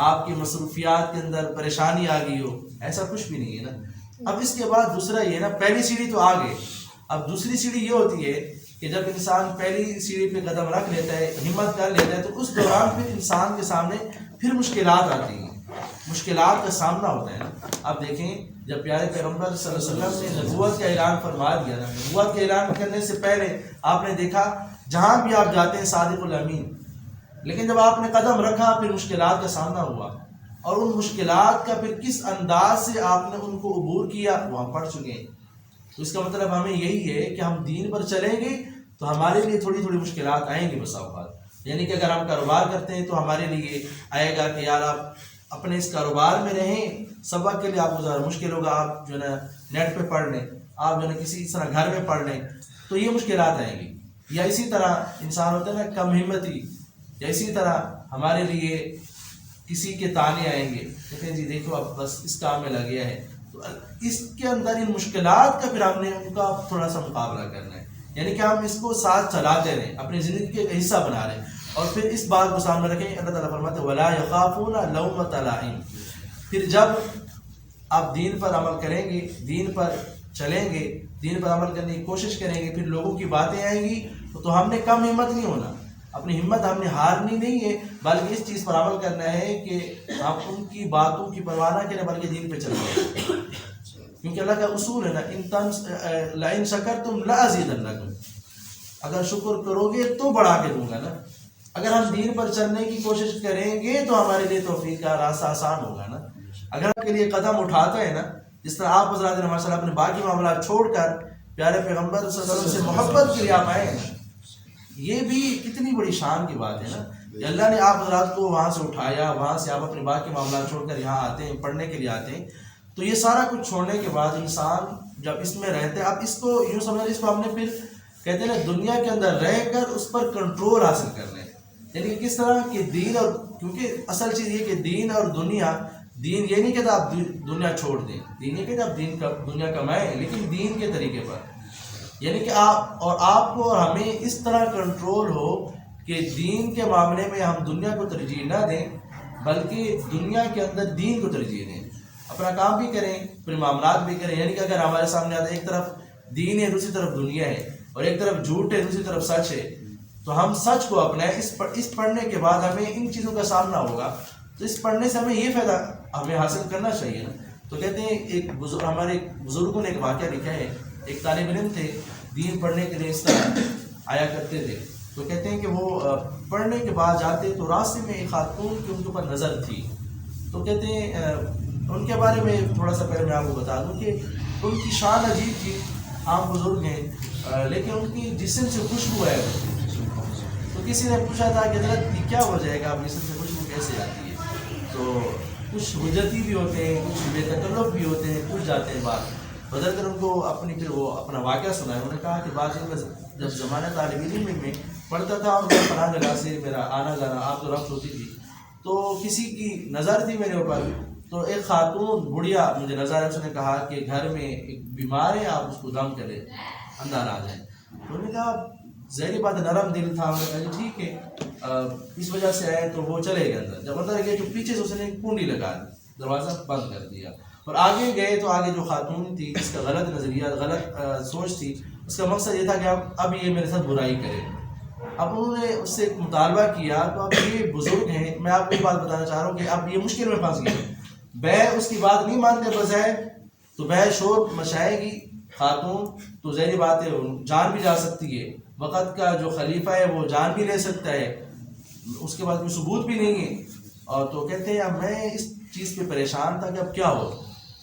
آپ کی مصروفیات کے اندر پریشانی آ گئی ہو؟ ایسا کچھ بھی نہیں ہے نا. اب اس کے بعد دوسرا یہ نا، پہلی سیڑھی تو آ گئے، اب دوسری سیڑھی یہ ہوتی ہے کہ جب انسان پہلی سیڑھی پہ قدم رکھ لیتا ہے، ہمت کر لیتا ہے، تو اس دوران پھر انسان کے سامنے پھر مشکلات آتی ہیں، مشکلات کا سامنا ہوتا ہے نا. آپ دیکھیں جب پیارے پیغمبر صلی اللہ علیہ وسلم نے نبوت کا اعلان فرما دیا نا، نبوت کے اعلان کرنے سے پہلے آپ نے دیکھا جہاں بھی آپ جاتے ہیں صادق الامین، لیکن جب آپ نے قدم رکھا پھر مشکلات کا سامنا ہوا، اور ان مشکلات کا پھر کس انداز سے آپ نے ان کو عبور کیا وہ ہم پڑھ چکے ہیں. تو اس کا مطلب ہمیں یہی ہے کہ ہم دین پر چلیں گے تو ہمارے لیے تھوڑی تھوڑی مشکلات آئیں گی بسا اوقات. یعنی کہ اگر ہم کاروبار کرتے ہیں تو ہمارے لیے آئے گا کہ یار آپ اپنے اس کاروبار میں رہیں، سبق کے لیے آپ کو ذرا مشکل ہوگا، آپ جو ہے نا نیٹ پہ پڑھ لیں، آپ جو ہے نا کسی طرح گھر میں پڑھ لیں، تو یہ مشکلات آئیں گی. یا اسی طرح انسان ہوتا ہے نا کم ہمتی، یا اسی طرح ہمارے لیے کسی کے تانے آئیں گے، کہتے ہیں جی دیکھو اب بس اس کام میں لگ گیا ہے. تو اس کے اندر ان مشکلات کا پھر ہم نے ان کا تھوڑا سا مقابلہ کرنا ہے، یعنی کہ ہم اس کو ساتھ چلاتے رہیں، اپنی زندگی کے ایک حصہ بنا رہے ہیں. اور پھر اس بات کو سامنے رکھیں، اللہ تعالیٰ فرماتے ہیں وَلَا يَخَافُونَ لَوْمَةَ لَائِمٍ. پھر جب آپ دین پر عمل کریں گے، دین پر چلیں گے، دین پر عمل کرنے کی کوشش کریں گے، پھر لوگوں کی باتیں آئیں گی تو ہم نے کم ہمت نہیں ہونا، اپنی ہمت ہم نے ہارنی نہیں ہے، بلکہ اس چیز پر عمل کرنا ہے کہ ہم ان کی باتوں کی پرواہ نہ کریں بلکہ دین پہ چلیں گے. کیونکہ اللہ کا اصول ہے نا لَإِن شَكَرْتُمْ لَأَزِيدَنَّكُمْ، اگر شکر کرو گے تو بڑھا کے دوں گا نا. اگر ہم دین پر چلنے کی کوشش کریں گے تو ہمارے لیے توفیق کا راستہ آسان ہوگا نا. اگر آپ کے لیے قدم اٹھاتے ہیں نا، جس طرح آپ حضرات نے ماشاء اللہ اپنے باقی معاملات چھوڑ کر پیارے پیغمبر صلی اللہ علیہ وسلم سے محبت کے لیے آپ آئے ہیں، یہ بھی کتنی بڑی شان کی بات ہے نا کہ اللہ نے آپ حضرات کو وہاں سے اٹھایا، وہاں سے آپ اپنے باقی معاملات چھوڑ کر یہاں آتے ہیں، پڑھنے کے لیے آتے ہیں. تو یہ سارا کچھ چھوڑنے کے بعد انسان جب اس میں رہتے ہیں، اب اس کو یوں سمجھ، اس کو ہم نے پھر کہتے ہیں نا دنیا کے اندر رہ کر اس پر کنٹرول حاصل کرنا ہے. یعنی کس طرح کہ دین، اور کیونکہ اصل چیز یہ کہ دین اور دنیا، دین یہ نہیں کہتا آپ دنیا چھوڑ دیں، دین یہ کہتا آپ دنیا کمائیں لیکن دین کے طریقے پر. یعنی کہ آپ کو اور ہمیں اس طرح کنٹرول ہو کہ دین کے معاملے میں ہم دنیا کو ترجیح نہ دیں بلکہ دنیا کے اندر دین کو ترجیح دیں، اپنا کام بھی کریں پھر معاملات بھی کریں. یعنی کہ اگر ہمارے سامنے آتا ہے ایک طرف دین ہے دوسری طرف دنیا ہے، اور ایک طرف جھوٹ ہے دوسری طرف سچ ہے، تو ہم سچ کو اپنائیں. اس پڑھنے کے بعد ہمیں ان چیزوں کا سامنا ہوگا، تو اس پڑھنے سے ہمیں یہ فائدہ ہمیں حاصل کرنا چاہیے نا. تو کہتے ہیں ہمارے بزرگوں نے ایک واقعہ لکھا ہے، ایک طالب علم تھے، دین پڑھنے کے لیے اس طرح آیا کرتے تھے. تو کہتے ہیں کہ وہ پڑھنے کے بعد جاتے تو راستے میں ایک خاتون کی ان کے اوپر نظر تھی. تو کہتے ہیں ان کے بارے میں تھوڑا سا پہلے میں آپ کو بتا دوں کہ ان کی شان عجیب تھی، عام بزرگ ہیں لیکن ان کی جسم سے خوشبو ہے. تو کسی نے پوچھا تھا کہ حضرت کیا ہو جائے گا، آپ جسم سے خوشبو کیسے آتی ہے؟ تو کچھ حجتی بھی ہوتے ہیں، کچھ بے تکلف بھی ہوتے ہیں، پوچھ جاتے ہیں بات. بدل کر ان کو پھر وہ اپنا واقعہ سنا ہے. انہوں نے کہا کہ بعض میں جب زمانہ طالب علم میں پڑھتا تھا اور پناہ جگہ سے میرا آنا جانا آپ تو رفت ہوتی تھی، تو کسی کی نظر تھی میرے اوپر. تو ایک خاتون بڑھیا مجھے نظر ہے، اس نے کہا کہ گھر میں ایک بیمار ہے، آپ اس کو دم کریں اندر آ جائیں. تو انہوں نے کہا ظاہری بات نرم دل تھا، انہوں نے کہا ٹھیک ہے اس وجہ سے آئے. تو وہ چلے گئے اندر. جب اندر گئے تو پیچھے سے اس نے کنڈی لگا دی، دروازہ بند کر دیا. اور آگے گئے تو آگے جو خاتون تھی اس کا غلط نظریہ، غلط سوچ تھی، اس کا مقصد یہ تھا کہ اب یہ میرے ساتھ برائی کرے. اب انہوں نے اس سے مطالبہ کیا. تو اب یہ بزرگ ہیں، میں آپ کو یہ بات بتانا چاہ رہا ہوں کہ اب یہ مشکل میں پھنس گئے. بے اس کی بات نہیں مانتے بجائے تو بے شور مچائے گی خاتون، تو ظاہری بات ہے جان بھی جا سکتی ہے. وقت کا جو خلیفہ ہے وہ جان بھی لے سکتا ہے، اس کے بعد کوئی ثبوت بھی نہیں ہے. اور تو کہتے ہیں اب میں اس چیز پہ پریشان تھا کہ اب کیا ہو.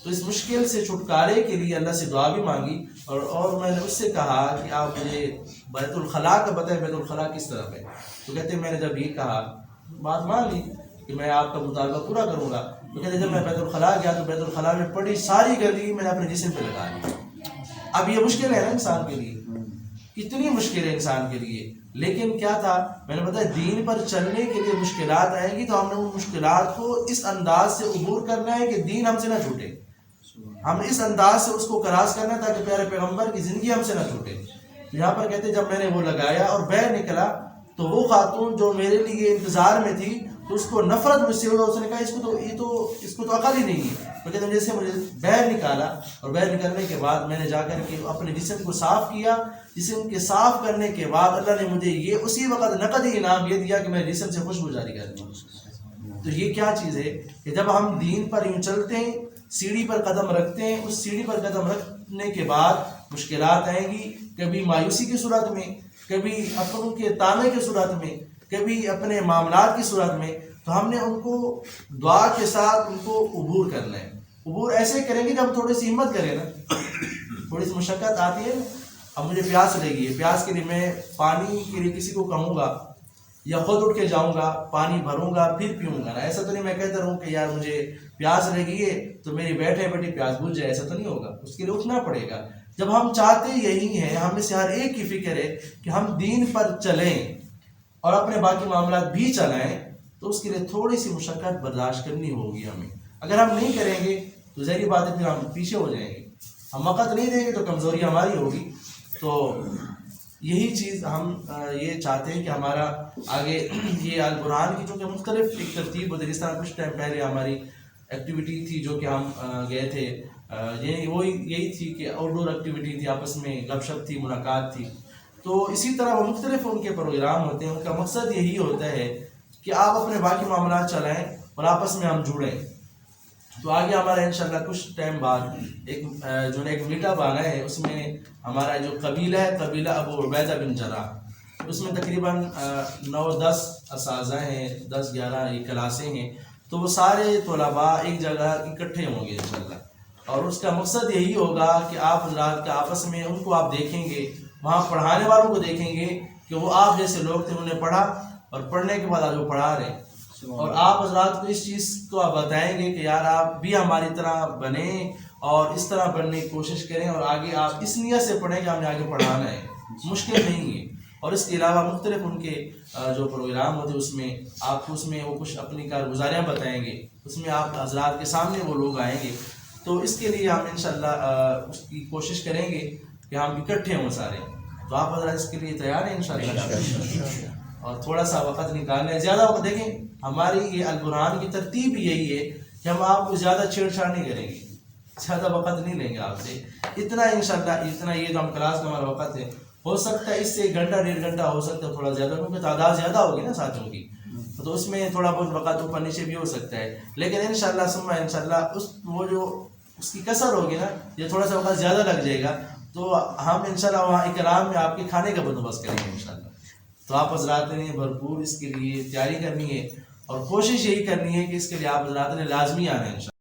تو اس مشکل سے چھٹکارے کے لیے اللہ سے دعا بھی مانگی اور میں نے اس سے کہا کہ آپ مجھے بیت الخلاء کا بتائیں، بیت الخلاء کس طرف ہے. تو کہتے ہیں میں نے جب یہ کہا بات مان لی کہ میں آپ کا مطالبہ پورا کروں گا. تو کہتے ہیں جب میں بیت الخلاء گیا تو بیت الخلاء میں پڑی ساری گندگی میں نے اپنے جسم پہ لگا لی. اب یہ مشکل ہے نا انسان کے لیے، کتنی مشکل ہے انسان کے لیے. لیکن کیا تھا، میں نے بتایا دین پر چلنے کے لیے مشکلات آئیں گی تو ہم نے ان مشکلات کو اس انداز سے عبور کرنا ہے کہ دین ہم سے نہ چھوٹے. ہم اس انداز سے اس کو کراس کرنا ہے تاکہ پیارے پیغمبر کی زندگی ہم سے نہ چھوٹے. یہاں پر کہتے ہیں جب میں نے وہ لگایا اور باہر نکلا تو وہ خاتون جو میرے لیے انتظار میں تھی تو اس کو نفرت مجھ سے ہوئی. اس نے کہا اس کو تو عقل ہی نہیں ہے. تو کہتے ہیں جیسے مجھے باہر نکالا اور باہر نکلنے کے بعد میں نے جا کر کے اپنے جسم کو صاف کیا. جسم کے صاف کرنے کے بعد اللہ نے مجھے یہ اسی وقت نقدی انعام یہ دیا کہ میں جسم سے خوشبو جاری کر دوں. تو یہ کیا چیز ہے کہ جب ہم دین پر یوں چلتے ہیں، سیڑھی پر قدم رکھتے ہیں، اس سیڑھی پر قدم رکھنے کے بعد مشکلات آئیں گی، کبھی مایوسی کی صورت میں، کبھی اپنوں کے تانے کی صورت میں، کبھی اپنے معاملات کی صورت میں. تو ہم نے ان کو دعا کے ساتھ ان کو عبور کرنا ہے. عبور ایسے کریں گے جب تھوڑی سی ہمت کریں نا، تھوڑی سی مشقت آتی ہے. اب مجھے پیاس لگی ہے، پیاس کے لیے میں پانی کے لیے کسی کو کہوں گا یا خود اٹھ کے جاؤں گا، پانی بھروں گا پھر پیوں گا نا. ایسا تو نہیں میں کہتا رہوں کہ یار مجھے پیاس لگی ہے تو میری بیٹھے بیٹھی پیاس بجھ جائے، ایسا تو نہیں ہوگا. اس کے لیے اٹھنا پڑے گا. جب ہم چاہتے یہی ہیں، ہم میں سے ہر ایک کی فکر ہے کہ ہم دین پر چلیں اور اپنے باقی معاملات بھی چلائیں، تو اس کے لیے تھوڑی سی مشقت برداشت کرنی ہوگی ہمیں. اگر ہم نہیں کریں گے تو ظاہری بات ہے پھر ہم پیچھے ہو جائیں گے. ہم وقت نہیں دیں گے تو کمزوری ہماری ہوگی. تو یہی چیز ہم یہ چاہتے ہیں کہ ہمارا آگے یہ القرآن کی چونکہ مختلف ایک ترتیب ہوتی ہے. جس طرح کچھ ٹائم پہلے ہماری ایکٹیویٹی تھی جو کہ ہم گئے تھے، یہی تھی کہ آؤٹ ڈور ایکٹیویٹی تھی، آپس میں گپ شپ تھی، ملاقات تھی. تو اسی طرح وہ مختلف ان کے پروگرام ہوتے ہیں. ان کا مقصد یہی ہوتا ہے کہ آپ اپنے باقی معاملات چلائیں اور آپس میں ہم جڑیں. تو آگے ہمارا انشاءاللہ کچھ ٹائم بعد ایک میٹ اپ آنا ہے. اس میں ہمارا جو قبیلہ ہے، قبیلہ ابو عبیدہ بن جراح، اس میں تقریباً 9-10 اساتذہ ہیں، 10-11 یہ کلاسیں ہیں. تو وہ سارے طلباء ایک جگہ اکٹھے ہوں گے انشاءاللہ. اور اس کا مقصد یہی ہوگا کہ آپ حضرات کا آپس میں ان کو آپ دیکھیں گے، وہاں پڑھانے والوں کو دیکھیں گے کہ وہ آپ جیسے لوگ تھے، انہوں نے پڑھا اور پڑھنے کے بعد آج وہ پڑھا رہے ہیں. اور آپ حضرات کو اس چیز کو آپ بتائیں گے کہ یار آپ بھی ہماری طرح بنیں اور اس طرح بننے کی کوشش کریں، اور آگے آپ اس نیت سے پڑھیں کہ ہم نے آگے پڑھانا ہے. مشکل نہیں ہے. اور اس کے علاوہ مختلف ان کے جو پروگرام ہوتے ہیں اس میں آپ کو وہ کچھ اپنی کارگزاریاں بتائیں گے. اس میں آپ حضرات کے سامنے وہ لوگ آئیں گے. تو اس کے لیے ہم انشاءاللہ اس کی کوشش کریں گے کہ ہم اکٹھے ہوں سارے. تو آپ حضرات اس کے لیے تیار ہیں انشاءاللہ؟ اور تھوڑا سا وقت نکالنا ہے. زیادہ وقت دیکھیں ہماری یہ القرآن کی ترتیب یہی ہے کہ ہم آپ کو زیادہ چھیڑ چھاڑ نہیں کریں گے، زیادہ وقت نہیں لیں گے آپ سے. اتنا انشاءاللہ اتنا یہ جو ہم کلاس میں ہمارا وقت ہے، ہو سکتا ہے اس سے 1 گھنٹہ 1.5 گھنٹہ ہو سکتا ہے تھوڑا زیادہ، کیونکہ تعداد زیادہ ہوگی نا ساتھیوں کی. تو اس میں تھوڑا بہت وقت اوپر نیچے بھی ہو سکتا ہے. لیکن انشاءاللہ ثم انشاءاللہ وہ جو اس کی کثر ہوگی نا، یہ تھوڑا سا وقت زیادہ لگ جائے گا. تو ہم انشاءاللہ وہاں اکرام میں آپ کے کھانے کا بندوبست کریں گے انشاءاللہ. تو آپ حضرات نے بھرپور اس کے لیے تیاری کرنی ہے اور کوشش یہی کرنی ہے کہ اس کے لیے آپ حضرات نے لازمی آنا ہے انشاءاللہ.